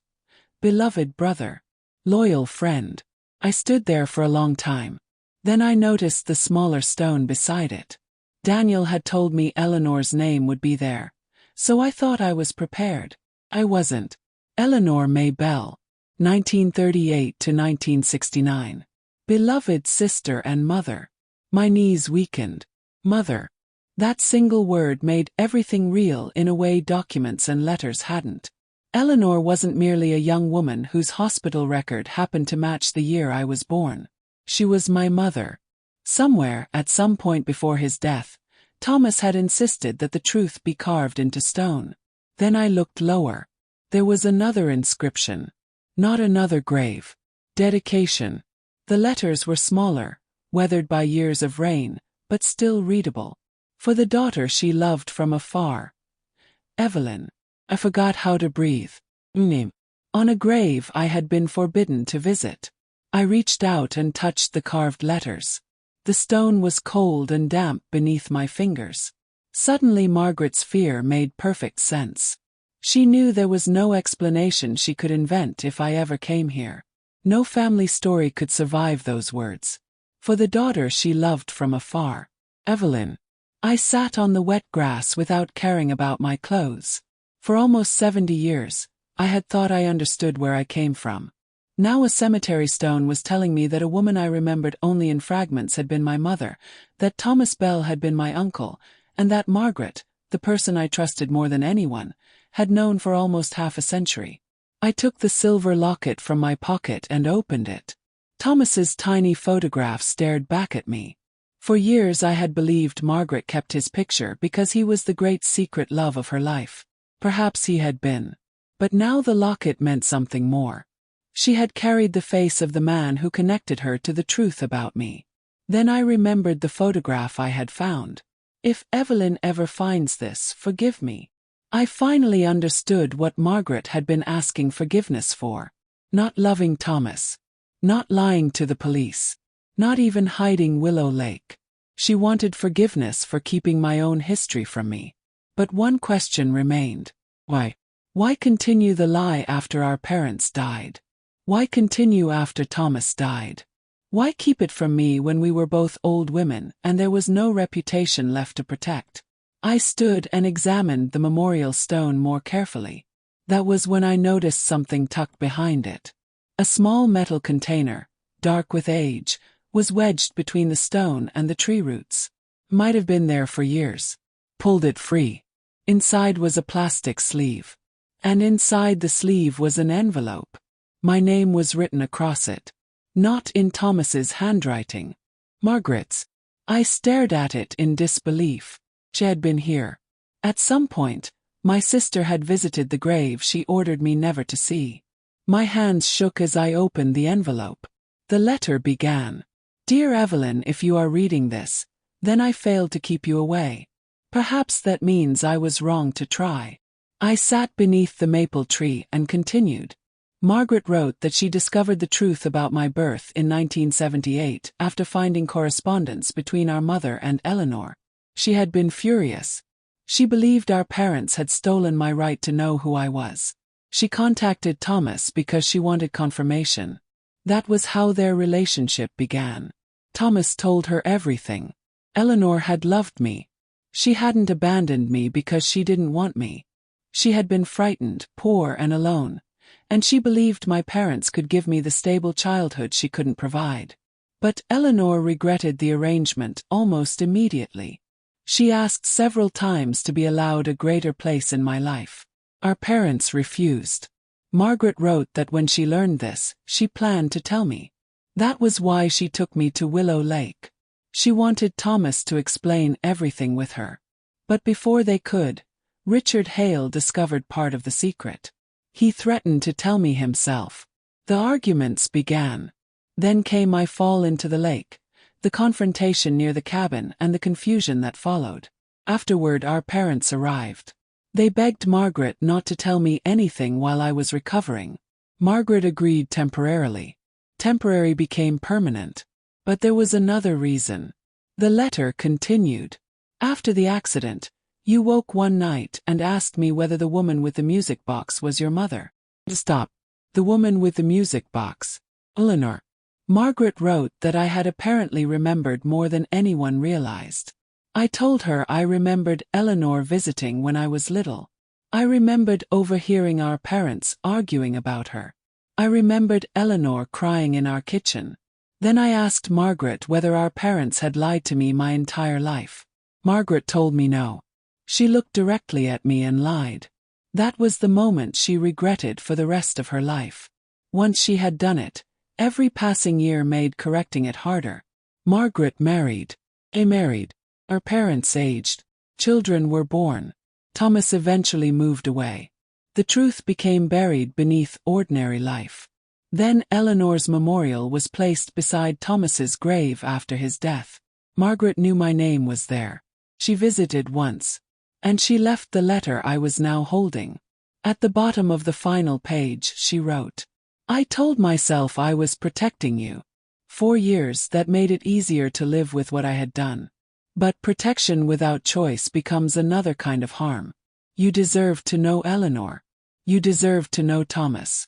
beloved brother, loyal friend. I stood there for a long time. Then I noticed the smaller stone beside it. Daniel had told me Eleanor's name would be there, so I thought I was prepared. I wasn't. Eleanor May Bell, 1938 to 1969. Beloved sister and mother. My knees weakened. Mother. That single word made everything real in a way documents and letters hadn't. Eleanor wasn't merely a young woman whose hospital record happened to match the year I was born. She was my mother. Somewhere, at some point before his death, Thomas had insisted that the truth be carved into stone. Then I looked lower. There was another inscription. Not another grave. Dedication. The letters were smaller, weathered by years of rain, but still readable. For the daughter she loved from afar. Evelyn. I forgot how to breathe. Name. On a grave I had been forbidden to visit. I reached out and touched the carved letters. The stone was cold and damp beneath my fingers. Suddenly Margaret's fear made perfect sense. She knew there was no explanation she could invent if I ever came here. No family story could survive those words. For the daughter she loved from afar. Evelyn. I sat on the wet grass without caring about my clothes. For almost 70 years, I had thought I understood where I came from. Now a cemetery stone was telling me that a woman I remembered only in fragments had been my mother, that Thomas Bell had been my uncle, and that Margaret, the person I trusted more than anyone, had known for almost half a century. I took the silver locket from my pocket and opened it. Thomas's tiny photograph stared back at me. For years I had believed Margaret kept his picture because he was the great secret love of her life. Perhaps he had been. But now the locket meant something more. She had carried the face of the man who connected her to the truth about me. Then I remembered the photograph I had found. If Evelyn ever finds this, forgive me. I finally understood what Margaret had been asking forgiveness for. Not loving Thomas. Not lying to the police. Not even hiding Willow Lake. She wanted forgiveness for keeping my own history from me. But one question remained. Why? Why continue the lie after our parents died? Why continue after Thomas died? Why keep it from me when we were both old women and there was no reputation left to protect? I stood and examined the memorial stone more carefully. That was when I noticed something tucked behind it. A small metal container, dark with age, was wedged between the stone and the tree roots. Might have been there for years. Pulled it free. Inside was a plastic sleeve. And inside the sleeve was an envelope. My name was written across it. Not in Thomas's handwriting. Margaret's. I stared at it in disbelief. She had been here. At some point, my sister had visited the grave she ordered me never to see. My hands shook as I opened the envelope. The letter began. Dear Evelyn, if you are reading this, then I failed to keep you away. Perhaps that means I was wrong to try. I sat beneath the maple tree and continued. Margaret wrote that she discovered the truth about my birth in 1978 after finding correspondence between our mother and Eleanor. She had been furious. She believed our parents had stolen my right to know who I was. She contacted Thomas because she wanted confirmation. That was how their relationship began. Thomas told her everything. Eleanor had loved me. She hadn't abandoned me because she didn't want me. She had been frightened, poor and alone, and she believed my parents could give me the stable childhood she couldn't provide. But Eleanor regretted the arrangement almost immediately. She asked several times to be allowed a greater place in my life. Our parents refused. Margaret wrote that when she learned this, she planned to tell me. That was why she took me to Willow Lake. She wanted Thomas to explain everything with her. But before they could, Richard Hale discovered part of the secret. He threatened to tell me himself. The arguments began. Then came my fall into the lake, the confrontation near the cabin and the confusion that followed. Afterward our parents arrived. They begged Margaret not to tell me anything while I was recovering. Margaret agreed temporarily. Temporary became permanent. But there was another reason. The letter continued. After the accident, you woke one night and asked me whether the woman with the music box was your mother. Stop. The woman with the music box. Eleanor. Margaret wrote that I had apparently remembered more than anyone realized. I told her I remembered Eleanor visiting when I was little. I remembered overhearing our parents arguing about her. I remembered Eleanor crying in our kitchen. Then I asked Margaret whether our parents had lied to me my entire life. Margaret told me no. She looked directly at me and lied. That was the moment she regretted for the rest of her life. Once she had done it, every passing year made correcting it harder. Margaret married. I married. Our parents aged. Children were born. Thomas eventually moved away. The truth became buried beneath ordinary life. Then Eleanor's memorial was placed beside Thomas's grave after his death. Margaret knew my name was there. She visited once. And she left the letter I was now holding. At the bottom of the final page, she wrote, "I told myself I was protecting you. 4 years that made it easier to live with what I had done. But protection without choice becomes another kind of harm. You deserved to know Eleanor. You deserved to know Thomas.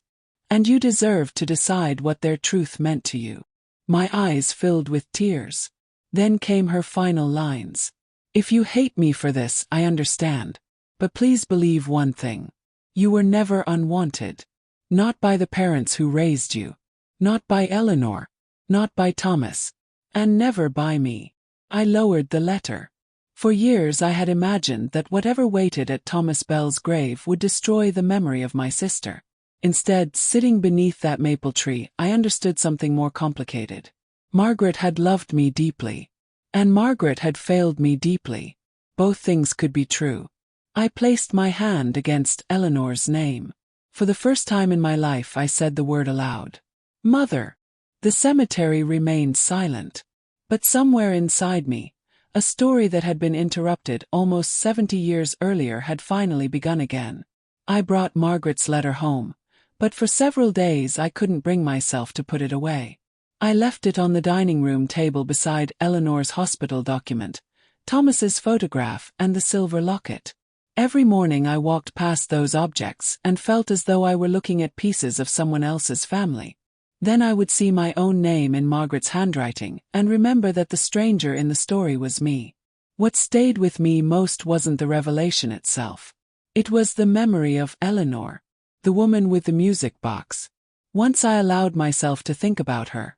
And you deserved to decide what their truth meant to you." My eyes filled with tears. Then came her final lines. "If you hate me for this, I understand. But please believe one thing. You were never unwanted. Not by the parents who raised you. Not by Eleanor. Not by Thomas. And never by me." I lowered the letter. For years I had imagined that whatever waited at Thomas Bell's grave would destroy the memory of my sister. Instead, sitting beneath that maple tree, I understood something more complicated. Margaret had loved me deeply. And Margaret had failed me deeply. Both things could be true. I placed my hand against Eleanor's name. For the first time in my life I said the word aloud. "Mother." The cemetery remained silent. But somewhere inside me, a story that had been interrupted almost 70 years earlier had finally begun again. I brought Margaret's letter home, but for several days I couldn't bring myself to put it away. I left it on the dining room table beside Eleanor's hospital document, Thomas's photograph, and the silver locket. Every morning I walked past those objects and felt as though I were looking at pieces of someone else's family. Then I would see my own name in Margaret's handwriting and remember that the stranger in the story was me. What stayed with me most wasn't the revelation itself. It was the memory of Eleanor, the woman with the music box. Once I allowed myself to think about her,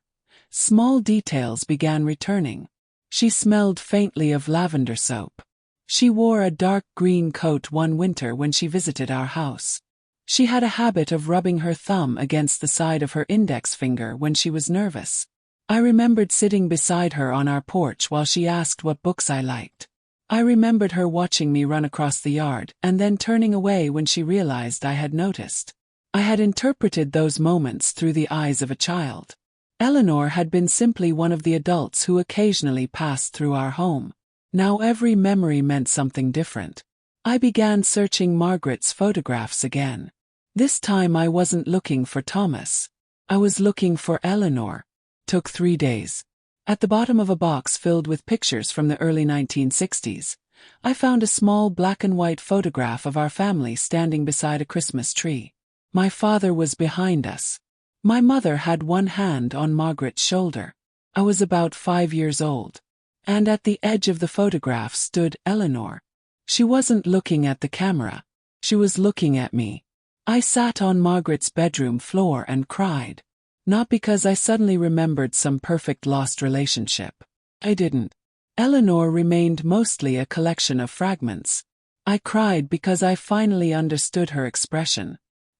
small details began returning. She smelled faintly of lavender soap. She wore a dark green coat one winter when she visited our house. She had a habit of rubbing her thumb against the side of her index finger when she was nervous. I remembered sitting beside her on our porch while she asked what books I liked. I remembered her watching me run across the yard and then turning away when she realized I had noticed. I had interpreted those moments through the eyes of a child. Eleanor had been simply one of the adults who occasionally passed through our home. Now every memory meant something different. I began searching Margaret's photographs again. This time I wasn't looking for Thomas. I was looking for Eleanor. Took 3 days. At the bottom of a box filled with pictures from the early 1960s, I found a small black and white photograph of our family standing beside a Christmas tree. My father was behind us. My mother had one hand on Margaret's shoulder. I was about 5 years old. And at the edge of the photograph stood Eleanor. She wasn't looking at the camera. She was looking at me. I sat on Margaret's bedroom floor and cried. Not because I suddenly remembered some perfect lost relationship. I didn't. Eleanor remained mostly a collection of fragments. I cried because I finally understood her expression.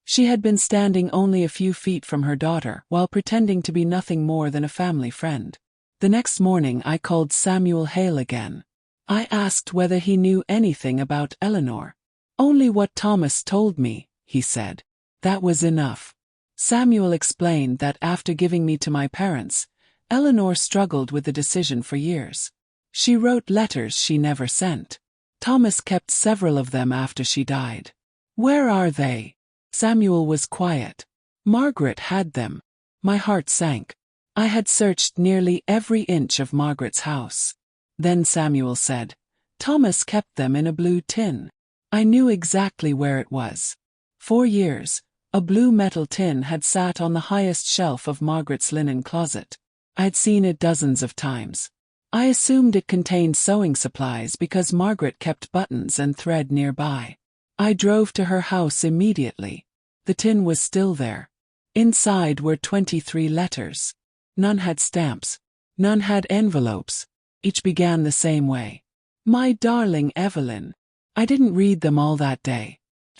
She had been standing only a few feet from her daughter while pretending to be nothing more than a family friend. The next morning I called Samuel Hale again. I asked whether he knew anything about Eleanor. "Only what Thomas told me," he said. That was enough. Samuel explained that after giving me to my parents, Eleanor struggled with the decision for years. She wrote letters she never sent. Thomas kept several of them after she died. "Where are they?" Samuel was quiet. Margaret had them. My heart sank. I had searched nearly every inch of Margaret's house. Then Samuel said, "Thomas kept them in a blue tin." I knew exactly where it was. 4 years, a blue metal tin had sat on the highest shelf of Margaret's linen closet. I had seen it dozens of times. I assumed it contained sewing supplies because Margaret kept buttons and thread nearby. I drove to her house immediately. The tin was still there. Inside were 23 letters. None had stamps. None had envelopes. Each began the same way. "My darling Evelyn." I didn't read them all that day.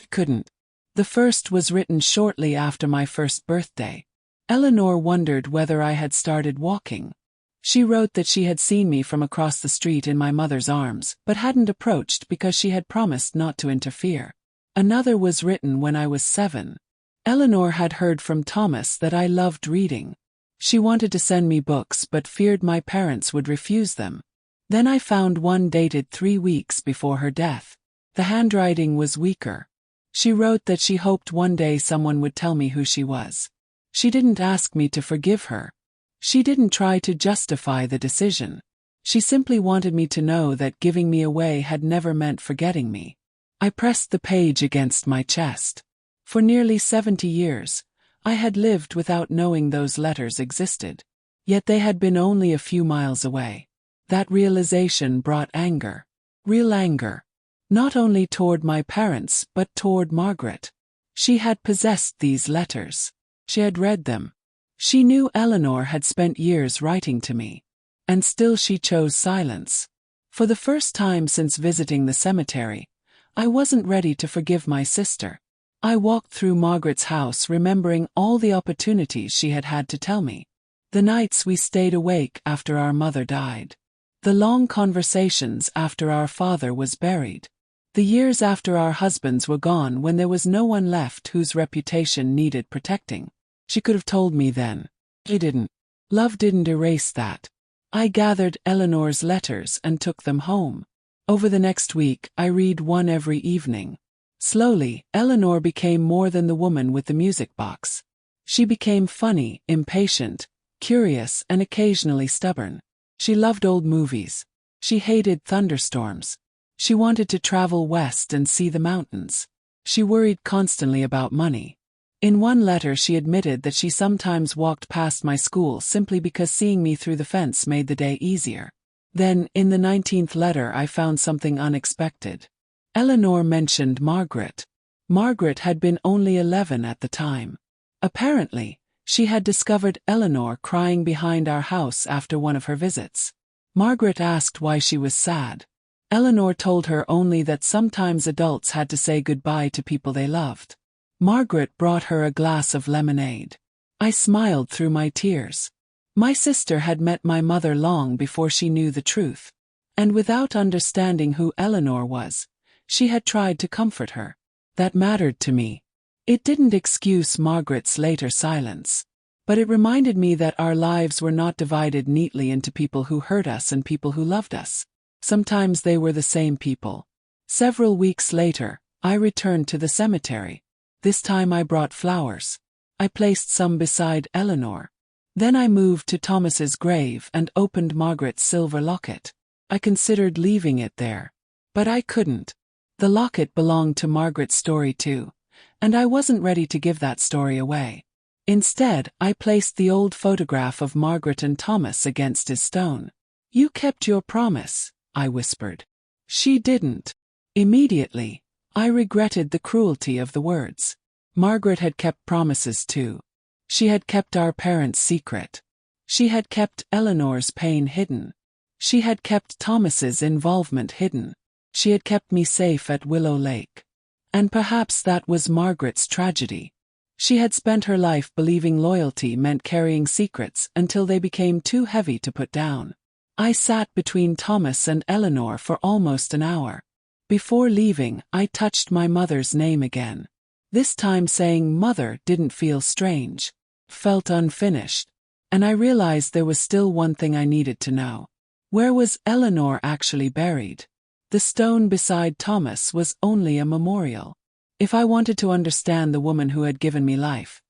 Couldn't. The first was written shortly after my first birthday. Eleanor wondered whether I had started walking. She wrote that she had seen me from across the street in my mother's arms, but hadn't approached because she had promised not to interfere. Another was written when I was 7. Eleanor had heard from Thomas that I loved reading. She wanted to send me books but feared my parents would refuse them. Then I found one dated 3 weeks before her death. The handwriting was weaker. She wrote that she hoped one day someone would tell me who she was. She didn't ask me to forgive her. She didn't try to justify the decision. She simply wanted me to know that giving me away had never meant forgetting me. I pressed the page against my chest. For nearly 70 years, I had lived without knowing those letters existed. Yet they had been only a few miles away. That realization brought anger. Real anger. Not only toward my parents but toward Margaret. She had possessed these letters. She had read them. She knew Eleanor had spent years writing to me. And still she chose silence. For the first time since visiting the cemetery, I wasn't ready to forgive my sister. I walked through Margaret's house remembering all the opportunities she had had to tell me. The nights we stayed awake after our mother died. The long conversations after our father was buried. The years after our husbands were gone when there was no one left whose reputation needed protecting. She could have told me then. She didn't. Love didn't erase that. I gathered Eleanor's letters and took them home. Over the next week, I read one every evening. Slowly, Eleanor became more than the woman with the music box. She became funny, impatient, curious, and occasionally stubborn. She loved old movies. She hated thunderstorms. She wanted to travel west and see the mountains. She worried constantly about money. In one letter she admitted that she sometimes walked past my school simply because seeing me through the fence made the day easier. Then, in the 19th letter I found something unexpected. Eleanor mentioned Margaret. Margaret had been only 11 at the time. Apparently, she had discovered Eleanor crying behind our house after one of her visits. Margaret asked why she was sad. Eleanor told her only that sometimes adults had to say goodbye to people they loved. Margaret brought her a glass of lemonade. I smiled through my tears. My sister had met my mother long before she knew the truth. And without understanding who Eleanor was, she had tried to comfort her. That mattered to me. It didn't excuse Margaret's later silence. But it reminded me that our lives were not divided neatly into people who hurt us and people who loved us. Sometimes they were the same people. Several weeks later, I returned to the cemetery. This time I brought flowers. I placed some beside Eleanor. Then I moved to Thomas's grave and opened Margaret's silver locket. I considered leaving it there. But I couldn't. The locket belonged to Margaret's story too, and I wasn't ready to give that story away. Instead, I placed the old photograph of Margaret and Thomas against his stone. "You kept your promise," I whispered. She didn't. Immediately, I regretted the cruelty of the words. Margaret had kept promises too. She had kept our parents' secret. She had kept Eleanor's pain hidden. She had kept Thomas's involvement hidden. She had kept me safe at Willow Lake. And perhaps that was Margaret's tragedy. She had spent her life believing loyalty meant carrying secrets until they became too heavy to put down. I sat between Thomas and Eleanor for almost an hour. Before leaving, I touched my mother's name again. This time saying mother didn't feel strange. Felt unfinished. And I realized there was still one thing I needed to know. Where was Eleanor actually buried? The stone beside Thomas was only a memorial. If I wanted to understand the woman who had given me life,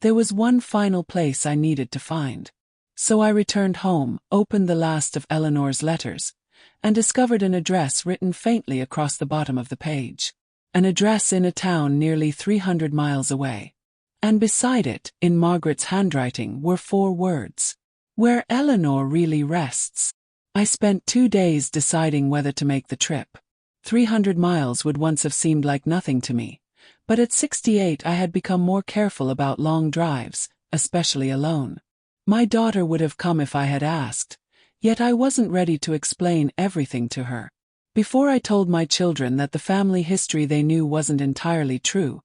there was one final place I needed to find. So I returned home, opened the last of Eleanor's letters, and discovered an address written faintly across the bottom of the page. An address in a town nearly 300 miles away. And beside it, in Margaret's handwriting, were 4 words. Where Eleanor really rests. I spent 2 days deciding whether to make the trip. 300 miles would once have seemed like nothing to me, but at 68 I had become more careful about long drives, especially alone. My daughter would have come if I had asked, yet I wasn't ready to explain everything to her. Before I told my children that the family history they knew wasn't entirely true,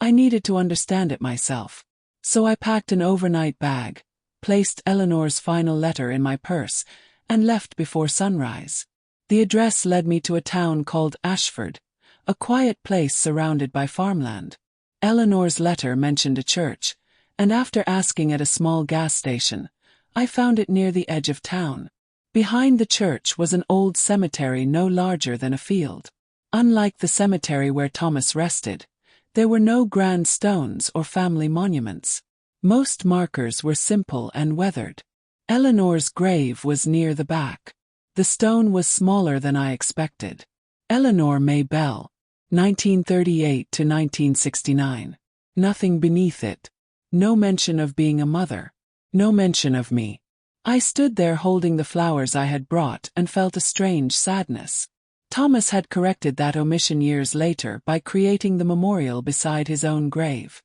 I needed to understand it myself. So I packed an overnight bag, placed Eleanor's final letter in my purse, and left before sunrise. The address led me to a town called Ashford, a quiet place surrounded by farmland. Eleanor's letter mentioned a church, and after asking at a small gas station, I found it near the edge of town. Behind the church was an old cemetery no larger than a field. Unlike the cemetery where Thomas rested, there were no grand stones or family monuments. Most markers were simple and weathered. Eleanor's grave was near the back. The stone was smaller than I expected. Eleanor May Bell, 1938 to 1969. Nothing beneath it. No mention of being a mother. No mention of me. I stood there holding the flowers I had brought and felt a strange sadness. Thomas had corrected that omission years later by creating the memorial beside his own grave.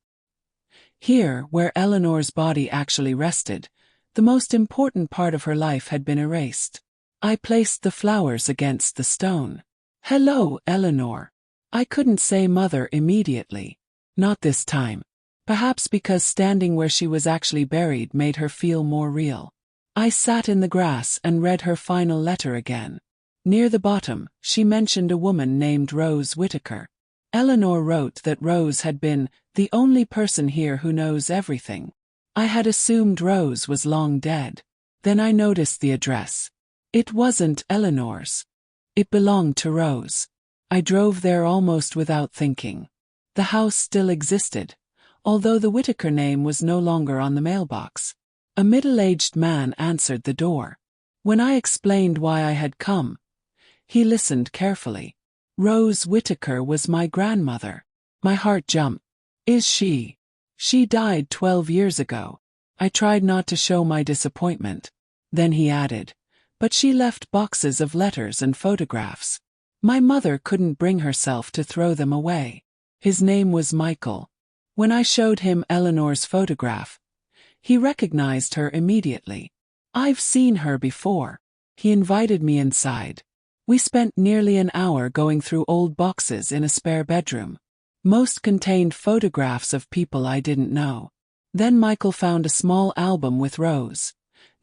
Here, where Eleanor's body actually rested, the most important part of her life had been erased. I placed the flowers against the stone. "Hello, Eleanor." I couldn't say mother immediately. Not this time. Perhaps because standing where she was actually buried made her feel more real. I sat in the grass and read her final letter again. Near the bottom, she mentioned a woman named Rose Whittaker. Eleanor wrote that Rose had been the only person here who knows everything. I had assumed Rose was long dead. Then I noticed the address. It wasn't Eleanor's. It belonged to Rose. I drove there almost without thinking. The house still existed, although the Whittaker name was no longer on the mailbox. A middle-aged man answered the door. When I explained why I had come, he listened carefully. Rose Whittaker was my grandmother. My heart jumped. Is she? She died 12 years ago. I tried not to show my disappointment. Then he added, but she left boxes of letters and photographs. My mother couldn't bring herself to throw them away. His name was Michael. When I showed him Eleanor's photograph, he recognized her immediately. I've seen her before. He invited me inside. We spent nearly an hour going through old boxes in a spare bedroom. Most contained photographs of people I didn't know. Then Michael found a small album with Rose,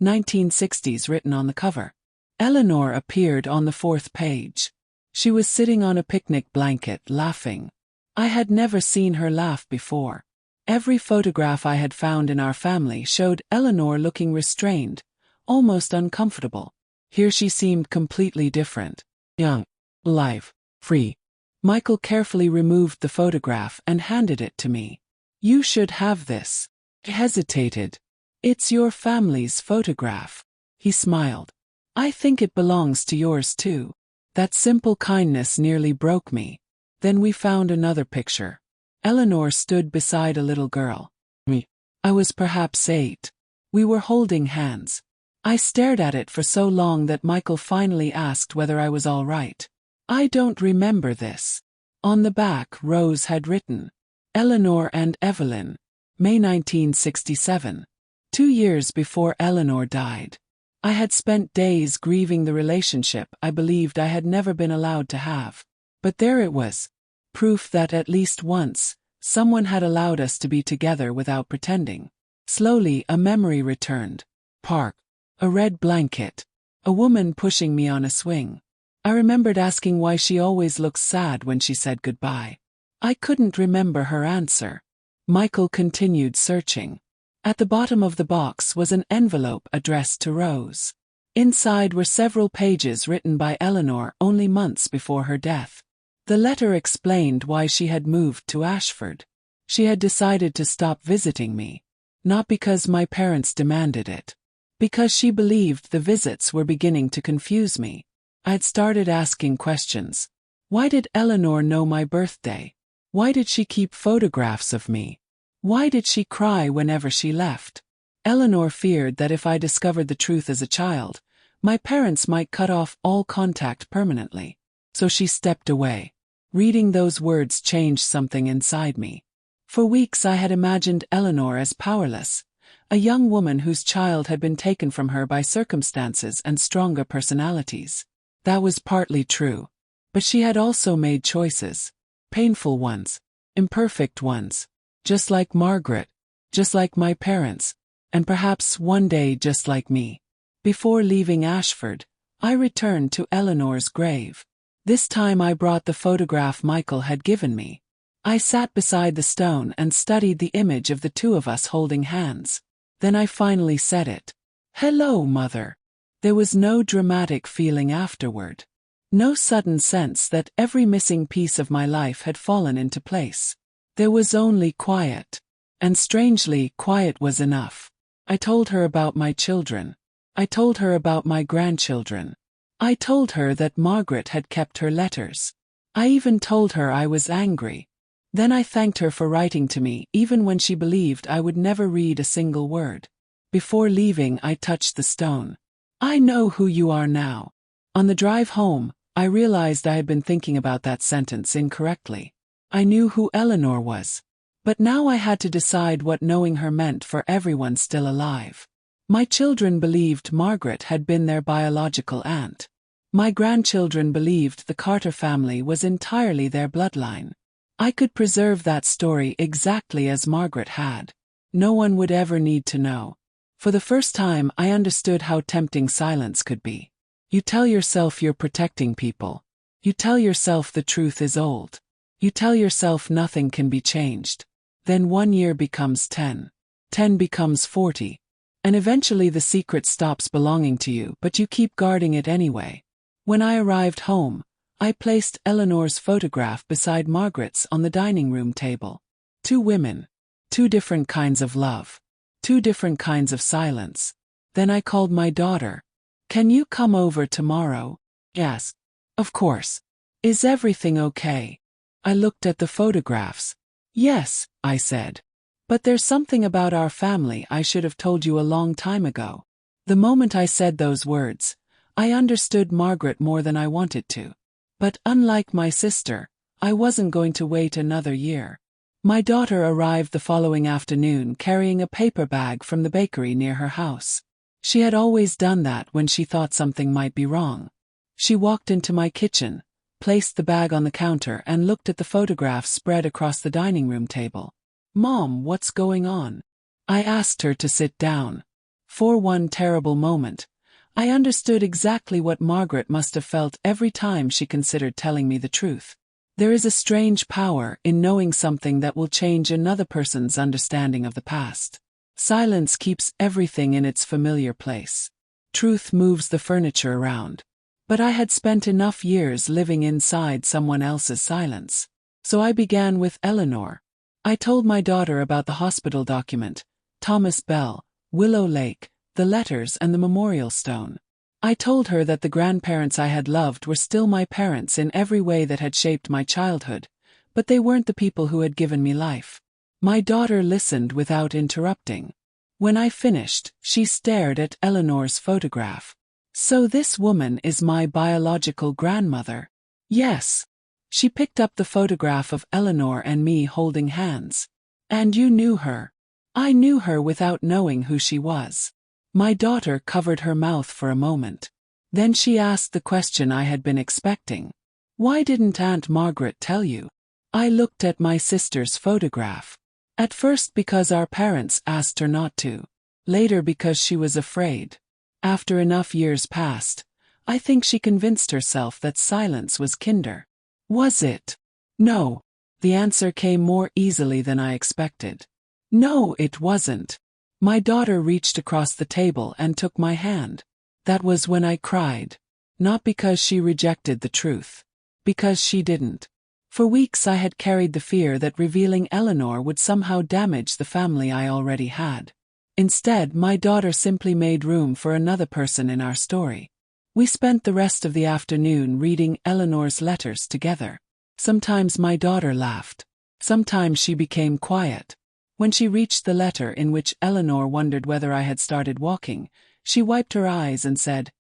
1960s written on the cover. Eleanor appeared on the 4th page. She was sitting on a picnic blanket, laughing. I had never seen her laugh before. Every photograph I had found in our family showed Eleanor looking restrained, almost uncomfortable. Here she seemed completely different. Young, alive, free. Michael carefully removed the photograph and handed it to me. You should have this. I hesitated. It's your family's photograph. He smiled. I think it belongs to yours too. That simple kindness nearly broke me. Then we found another picture. Eleanor stood beside a little girl. Me. I was perhaps 8. We were holding hands. I stared at it for so long that Michael finally asked whether I was all right. I don't remember this. On the back, Rose had written, Eleanor and Evelyn, May 1967. 2 years before Eleanor died. I had spent days grieving the relationship I believed I had never been allowed to have. But there it was. Proof that at least once, someone had allowed us to be together without pretending. Slowly, a memory returned. Park. A red blanket. A woman pushing me on a swing. I remembered asking why she always looked sad when she said goodbye. I couldn't remember her answer. Michael continued searching. At the bottom of the box was an envelope addressed to Rose. Inside were several pages written by Eleanor only months before her death. The letter explained why she had moved to Ashford. She had decided to stop visiting me. Not because my parents demanded it. Because she believed the visits were beginning to confuse me. I'd started asking questions. Why did Eleanor know my birthday? Why did she keep photographs of me? Why did she cry whenever she left? Eleanor feared that if I discovered the truth as a child, my parents might cut off all contact permanently. So she stepped away. Reading those words changed something inside me. For weeks I had imagined Eleanor as powerless, a young woman whose child had been taken from her by circumstances and stronger personalities. That was partly true. But she had also made choices. Painful ones. Imperfect ones. Just like Margaret. Just like my parents. And perhaps one day just like me. Before leaving Ashford, I returned to Eleanor's grave. This time I brought the photograph Michael had given me. I sat beside the stone and studied the image of the two of us holding hands. Then I finally said it. Hello, Mother. There was no dramatic feeling afterward. No sudden sense that every missing piece of my life had fallen into place. There was only quiet. And strangely, quiet was enough. I told her about my children. I told her about my grandchildren. I told her that Margaret had kept her letters. I even told her I was angry. Then I thanked her for writing to me even when she believed I would never read a single word. Before leaving, I touched the stone. I know who you are now. On the drive home, I realized I had been thinking about that sentence incorrectly. I knew who Eleanor was. But now I had to decide what knowing her meant for everyone still alive. My children believed Margaret had been their biological aunt. My grandchildren believed the Carter family was entirely their bloodline. I could preserve that story exactly as Margaret had. No one would ever need to know. For the first time, I understood how tempting silence could be. You tell yourself you're protecting people. You tell yourself the truth is old. You tell yourself nothing can be changed. Then 1 year becomes 10. 10 becomes 40. And eventually the secret stops belonging to you, but you keep guarding it anyway. When I arrived home, I placed Eleanor's photograph beside Margaret's on the dining room table. 2 women. 2 different kinds of love. 2 different kinds of silence. Then I called my daughter. Can you come over tomorrow? Yes. Of course. Is everything okay? I looked at the photographs. Yes, I said. But there's something about our family I should have told you a long time ago. The moment I said those words, I understood Margaret more than I wanted to. But unlike my sister, I wasn't going to wait another year. My daughter arrived the following afternoon carrying a paper bag from the bakery near her house. She had always done that when she thought something might be wrong. She walked into my kitchen, placed the bag on the counter and looked at the photographs spread across the dining room table. Mom, what's going on? I asked her to sit down. For one terrible moment, I understood exactly what Margaret must have felt every time she considered telling me the truth. There is a strange power in knowing something that will change another person's understanding of the past. Silence keeps everything in its familiar place. Truth moves the furniture around. But I had spent enough years living inside someone else's silence. So I began with Eleanor. I told my daughter about the hospital document, Thomas Bell, Willow Lake, the letters and the memorial stone. I told her that the grandparents I had loved were still my parents in every way that had shaped my childhood, but they weren't the people who had given me life. My daughter listened without interrupting. When I finished, she stared at Eleanor's photograph. So this woman is my biological grandmother? Yes. She picked up the photograph of Eleanor and me holding hands. And you knew her? I knew her without knowing who she was. My daughter covered her mouth for a moment. Then she asked the question I had been expecting. Why didn't Aunt Margaret tell you? I looked at my sister's photograph. At first because our parents asked her not to. Later because she was afraid. After enough years passed, I think she convinced herself that silence was kinder. Was it? No. The answer came more easily than I expected. No, it wasn't. My daughter reached across the table and took my hand. That was when I cried. Not because she rejected the truth. Because she didn't. For weeks I had carried the fear that revealing Eleanor would somehow damage the family I already had. Instead, my daughter simply made room for another person in our story. We spent the rest of the afternoon reading Eleanor's letters together. Sometimes my daughter laughed. Sometimes she became quiet. When she reached the letter in which Eleanor wondered whether I had started walking, she wiped her eyes and said,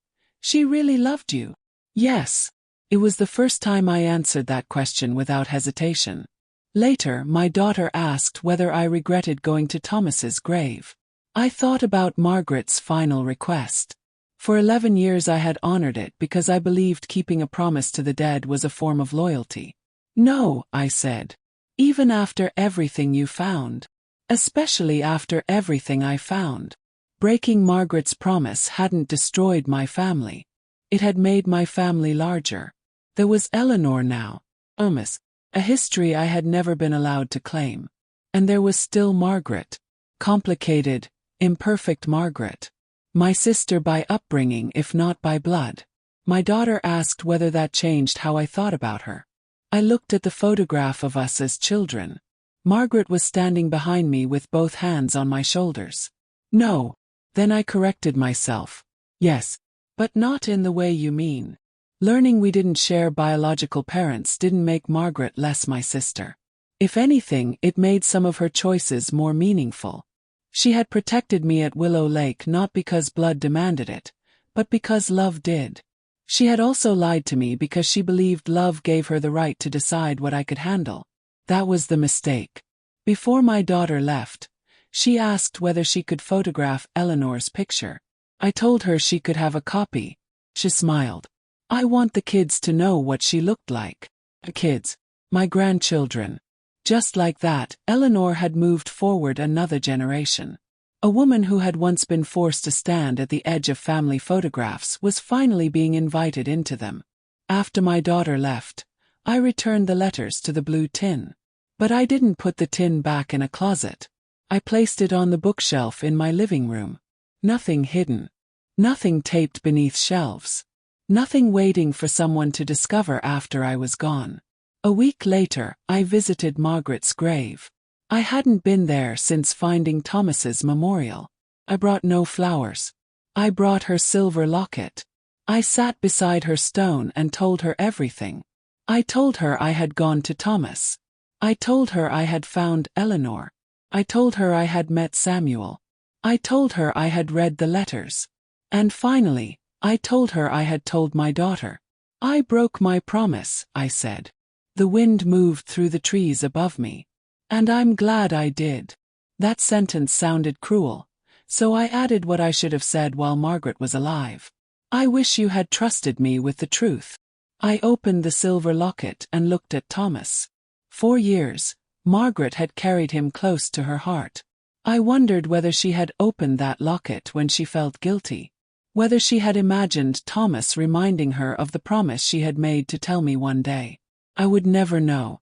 "She really loved you." Yes. It was the first time I answered that question without hesitation. Later, my daughter asked whether I regretted going to Thomas's grave. I thought about Margaret's final request. For 11 years I had honored it because I believed keeping a promise to the dead was a form of loyalty. No, I said. Even after everything you found. Especially after everything I found. Breaking Margaret's promise hadn't destroyed my family. It had made my family larger. There was Eleanor now. A history I had never been allowed to claim. And there was still Margaret. Complicated, imperfect Margaret. My sister by upbringing if not by blood. My daughter asked whether that changed how I thought about her. I looked at the photograph of us as children. Margaret was standing behind me with both hands on my shoulders. No. Then I corrected myself. Yes. But not in the way you mean. Learning we didn't share biological parents didn't make Margaret less my sister. If anything, it made some of her choices more meaningful. She had protected me at Willow Lake not because blood demanded it, but because love did. She had also lied to me because she believed love gave her the right to decide what I could handle. That was the mistake. Before my daughter left, she asked whether she could photograph Eleanor's picture. I told her she could have a copy. She smiled. I want the kids to know what she looked like. The kids. My grandchildren. Just like that, Eleanor had moved forward another generation. A woman who had once been forced to stand at the edge of family photographs was finally being invited into them. After my daughter left, I returned the letters to the blue tin. But I didn't put the tin back in a closet. I placed it on the bookshelf in my living room. Nothing hidden. Nothing taped beneath shelves. Nothing waiting for someone to discover after I was gone. A week later, I visited Margaret's grave. I hadn't been there since finding Thomas's memorial. I brought no flowers. I brought her silver locket. I sat beside her stone and told her everything. I told her I had gone to Thomas. I told her I had found Eleanor. I told her I had met Samuel. I told her I had read the letters. And finally, I told her I had told my daughter. I broke my promise, I said. The wind moved through the trees above me. And I'm glad I did. That sentence sounded cruel, so I added what I should have said while Margaret was alive. I wish you had trusted me with the truth. I opened the silver locket and looked at Thomas. 4 years, Margaret had carried him close to her heart. I wondered whether she had opened that locket when she felt guilty. Whether she had imagined Thomas reminding her of the promise she had made to tell me one day. I would never know.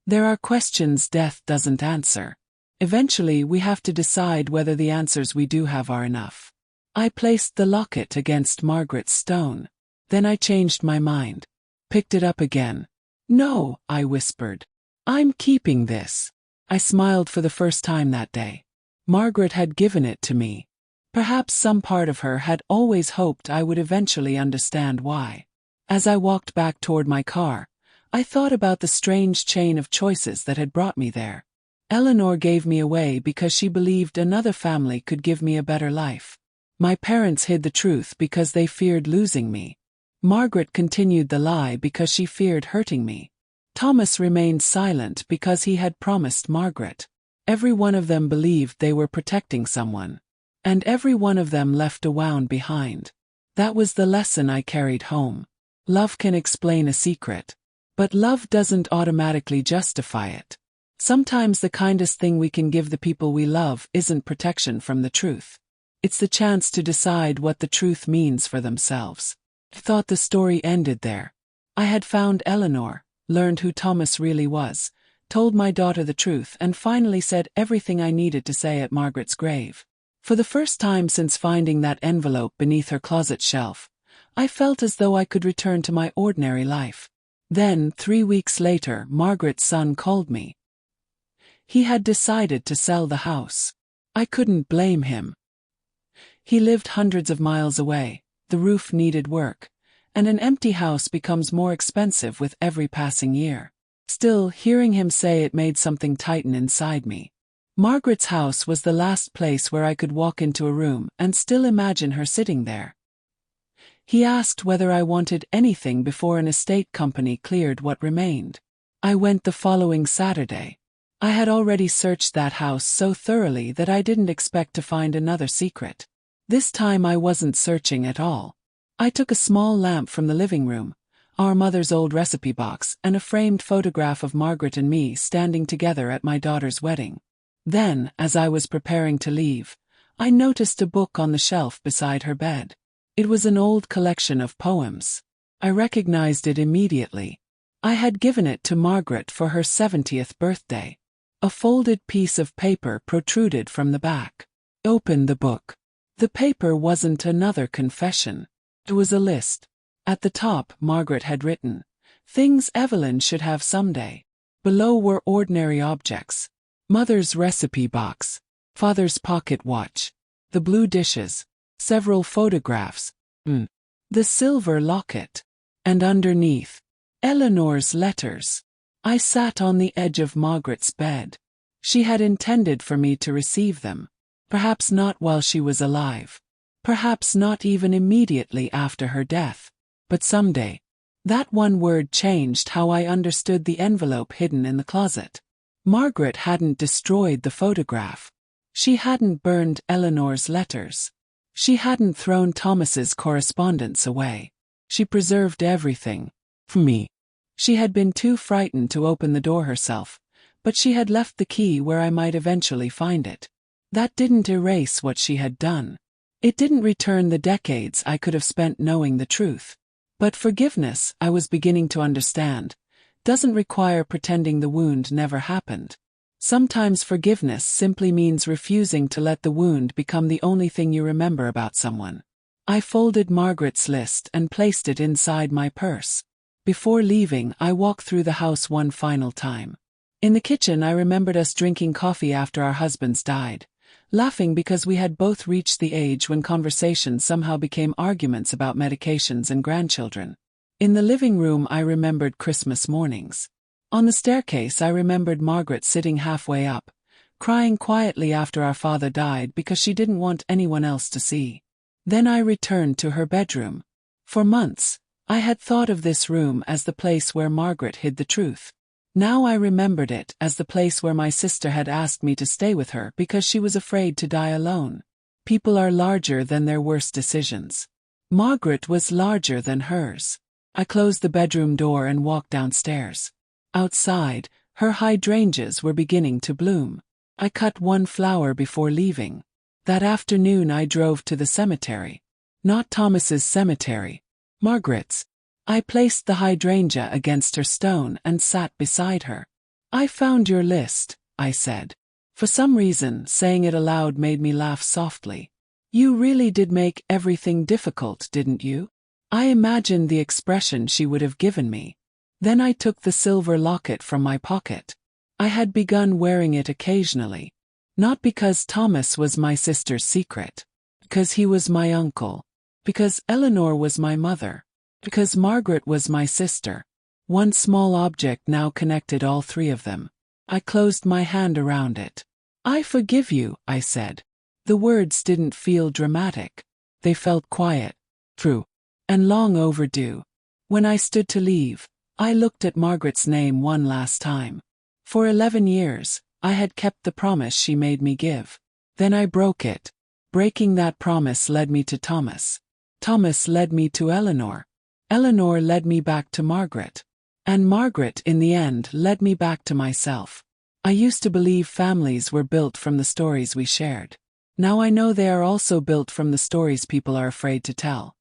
There are questions death doesn't answer. Eventually we have to decide whether the answers we do have are enough. I placed the locket against Margaret's stone. Then I changed my mind. Picked it up again. No, I whispered. I'm keeping this. I smiled for the first time that day. Margaret had given it to me. Perhaps some part of her had always hoped I would eventually understand why. As I walked back toward my car, I thought about the strange chain of choices that had brought me there. Eleanor gave me away because she believed another family could give me a better life. My parents hid the truth because they feared losing me. Margaret continued the lie because she feared hurting me. Thomas remained silent because he had promised Margaret. Every one of them believed they were protecting someone. And every one of them left a wound behind. That was the lesson I carried home. Love can explain a secret. But love doesn't automatically justify it. Sometimes the kindest thing we can give the people we love isn't protection from the truth. It's the chance to decide what the truth means for themselves. I thought the story ended there. I had found Eleanor, learned who Thomas really was, told my daughter the truth and finally said everything I needed to say at Margaret's grave. For the first time since finding that envelope beneath her closet shelf, I felt as though I could return to my ordinary life. Then, 3 weeks later, Margaret's son called me. He had decided to sell the house. I couldn't blame him. He lived hundreds of miles away, the roof needed work, and an empty house becomes more expensive with every passing year. Still, hearing him say it made something tighten inside me. Margaret's house was the last place where I could walk into a room and still imagine her sitting there. He asked whether I wanted anything before an estate company cleared what remained. I went the following Saturday. I had already searched that house so thoroughly that I didn't expect to find another secret. This time I wasn't searching at all. I took a small lamp from the living room, our mother's old recipe box, and a framed photograph of Margaret and me standing together at my daughter's wedding. Then, as I was preparing to leave, I noticed a book on the shelf beside her bed. It was an old collection of poems. I recognized it immediately. I had given it to Margaret for her 70th birthday. A folded piece of paper protruded from the back. Open the book. The paper wasn't another confession. It was a list. At the top, Margaret had written, "Things Evelyn should have someday." Below were ordinary objects. Mother's recipe box, father's pocket watch, the blue dishes, several photographs, the silver locket, and underneath, Eleanor's letters. I sat on the edge of Margaret's bed. She had intended for me to receive them. Perhaps not while she was alive. Perhaps not even immediately after her death. But someday. That one word changed how I understood the envelope hidden in the closet. Margaret hadn't destroyed the photograph. She hadn't burned Eleanor's letters. She hadn't thrown Thomas's correspondence away. She preserved everything. For me. She had been too frightened to open the door herself, but she had left the key where I might eventually find it. That didn't erase what she had done. It didn't return the decades I could have spent knowing the truth. But forgiveness, I was beginning to understand, doesn't require pretending the wound never happened. Sometimes forgiveness simply means refusing to let the wound become the only thing you remember about someone. I folded Margaret's list and placed it inside my purse. Before leaving, I walked through the house one final time. In the kitchen, I remembered us drinking coffee after our husbands died, laughing because we had both reached the age when conversations somehow became arguments about medications and grandchildren. In the living room, I remembered Christmas mornings. On the staircase, I remembered Margaret sitting halfway up, crying quietly after our father died because she didn't want anyone else to see. Then I returned to her bedroom. For months, I had thought of this room as the place where Margaret hid the truth. Now I remembered it as the place where my sister had asked me to stay with her because she was afraid to die alone. People are larger than their worst decisions. Margaret was larger than hers. I closed the bedroom door and walked downstairs. Outside, her hydrangeas were beginning to bloom. I cut one flower before leaving. That afternoon I drove to the cemetery. Not Thomas's cemetery. Margaret's. I placed the hydrangea against her stone and sat beside her. "I found your list," I said. For some reason, saying it aloud made me laugh softly. "You really did make everything difficult, didn't you?" I imagined the expression she would have given me. Then I took the silver locket from my pocket. I had begun wearing it occasionally. Not because Thomas was my sister's secret. Because he was my uncle. Because Eleanor was my mother. Because Margaret was my sister. One small object now connected all three of them. I closed my hand around it. "I forgive you," I said. The words didn't feel dramatic. They felt quiet, true, and long overdue. When I stood to leave, I looked at Margaret's name one last time. For 11 years, I had kept the promise she made me give. Then I broke it. Breaking that promise led me to Thomas. Thomas led me to Eleanor. Eleanor led me back to Margaret. And Margaret, in the end, led me back to myself. I used to believe families were built from the stories we shared. Now I know they are also built from the stories people are afraid to tell.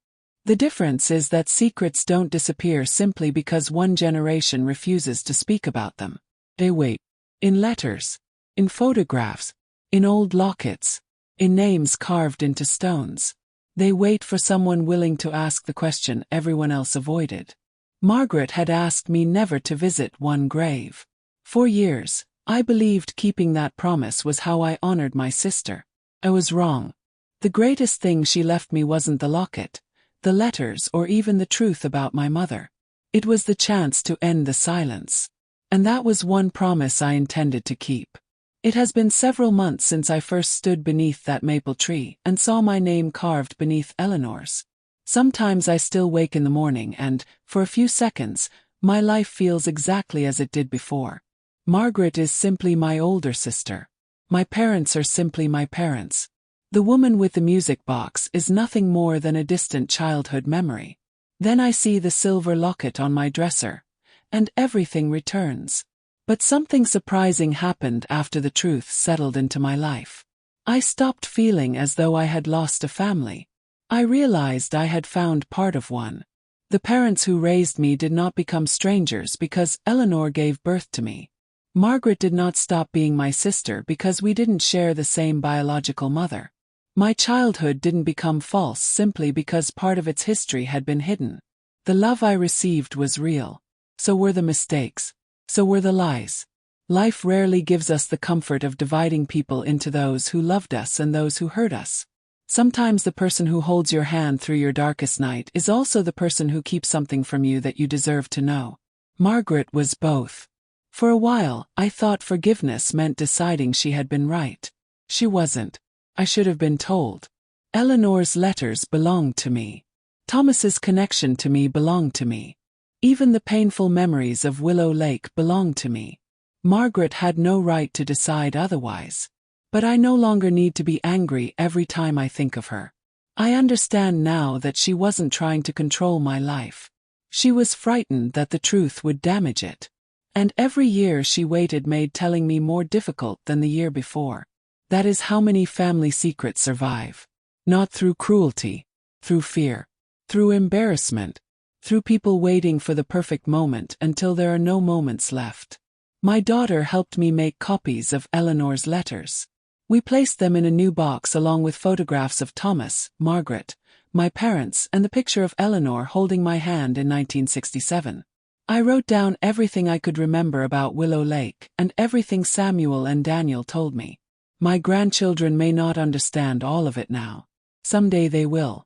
The difference is that secrets don't disappear simply because one generation refuses to speak about them. They wait. In letters. In photographs. In old lockets. In names carved into stones. They wait for someone willing to ask the question everyone else avoided. Margaret had asked me never to visit one grave. For years, I believed keeping that promise was how I honored my sister. I was wrong. The greatest thing she left me wasn't the locket, the letters, or even the truth about my mother. It was the chance to end the silence. And that was one promise I intended to keep. It has been several months since I first stood beneath that maple tree and saw my name carved beneath Eleanor's. Sometimes I still wake in the morning and, for a few seconds, my life feels exactly as it did before. Margaret is simply my older sister. My parents are simply my parents. The woman with the music box is nothing more than a distant childhood memory. Then I see the silver locket on my dresser, and everything returns. But something surprising happened after the truth settled into my life. I stopped feeling as though I had lost a family. I realized I had found part of one. The parents who raised me did not become strangers because Eleanor gave birth to me. Margaret did not stop being my sister because we didn't share the same biological mother. My childhood didn't become false simply because part of its history had been hidden. The love I received was real. So were the mistakes. So were the lies. Life rarely gives us the comfort of dividing people into those who loved us and those who hurt us. Sometimes the person who holds your hand through your darkest night is also the person who keeps something from you that you deserve to know. Margaret was both. For a while, I thought forgiveness meant deciding she had been right. She wasn't. I should have been told. Eleanor's letters belonged to me. Thomas's connection to me belonged to me. Even the painful memories of Willow Lake belonged to me. Margaret had no right to decide otherwise. But I no longer need to be angry every time I think of her. I understand now that she wasn't trying to control my life. She was frightened that the truth would damage it. And every year she waited made telling me more difficult than the year before. That is how many family secrets survive. Not through cruelty, through fear, through embarrassment, through people waiting for the perfect moment until there are no moments left. My daughter helped me make copies of Eleanor's letters. We placed them in a new box along with photographs of Thomas, Margaret, my parents, and the picture of Eleanor holding my hand in 1967. I wrote down everything I could remember about Willow Lake and everything Samuel and Daniel told me. My grandchildren may not understand all of it now. Someday they will.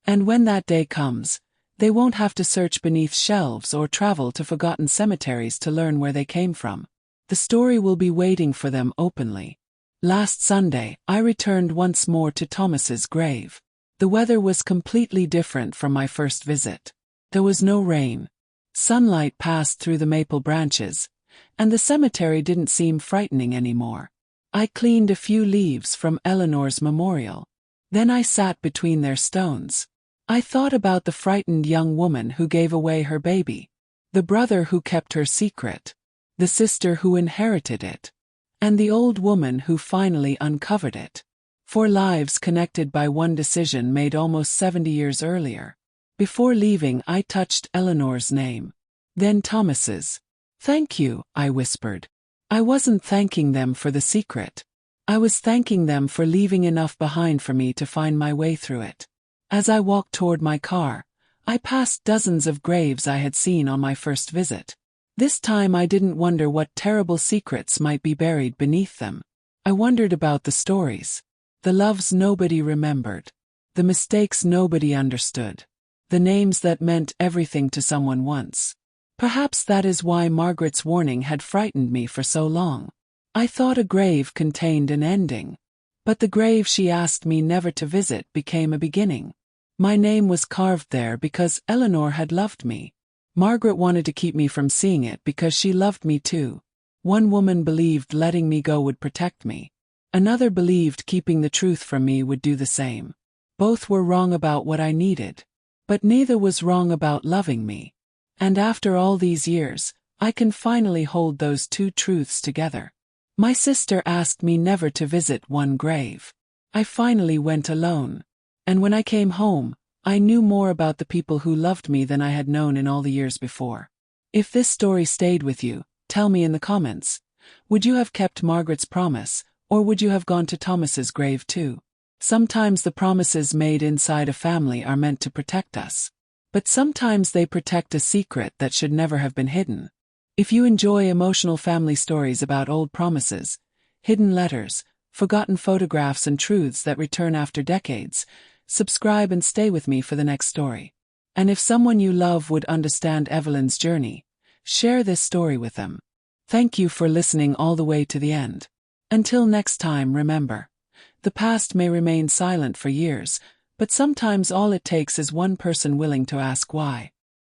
And when that day comes, they won't have to search beneath shelves or travel to forgotten cemeteries to learn where they came from. The story will be waiting for them openly. Last Sunday, I returned once more to Thomas's grave. The weather was completely different from my first visit. There was no rain. Sunlight passed through the maple branches, and the cemetery didn't seem frightening anymore. I cleaned a few leaves from Eleanor's memorial. Then I sat between their stones. I thought about the frightened young woman who gave away her baby, the brother who kept her secret, the sister who inherited it, and the old woman who finally uncovered it. 4 lives connected by one decision made almost 70 years earlier. Before leaving, I touched Eleanor's name. Then Thomas's. "Thank you," I whispered. I wasn't thanking them for the secret. I was thanking them for leaving enough behind for me to find my way through it. As I walked toward my car, I passed dozens of graves I had seen on my first visit. This time I didn't wonder what terrible secrets might be buried beneath them. I wondered about the stories. The loves nobody remembered. The mistakes nobody understood. The names that meant everything to someone once. Perhaps that is why Margaret's warning had frightened me for so long. I thought a grave contained an ending. But the grave she asked me never to visit became a beginning. My name was carved there because Eleanor had loved me. Margaret wanted to keep me from seeing it because she loved me too. One woman believed letting me go would protect me. Another believed keeping the truth from me would do the same. Both were wrong about what I needed. But neither was wrong about loving me. And after all these years, I can finally hold those two truths together. My sister asked me never to visit one grave. I finally went alone. And when I came home, I knew more about the people who loved me than I had known in all the years before. If this story stayed with you, tell me in the comments. Would you have kept Margaret's promise, or would you have gone to Thomas's grave too? Sometimes the promises made inside a family are meant to protect us. But sometimes they protect a secret that should never have been hidden. If you enjoy emotional family stories about old promises, hidden letters, forgotten photographs and truths that return after decades, subscribe and stay with me for the next story. And if someone you love would understand Evelyn's journey, share this story with them. Thank you for listening all the way to the end. Until next time, remember, the past may remain silent for years, but sometimes all it takes is one person willing to ask why.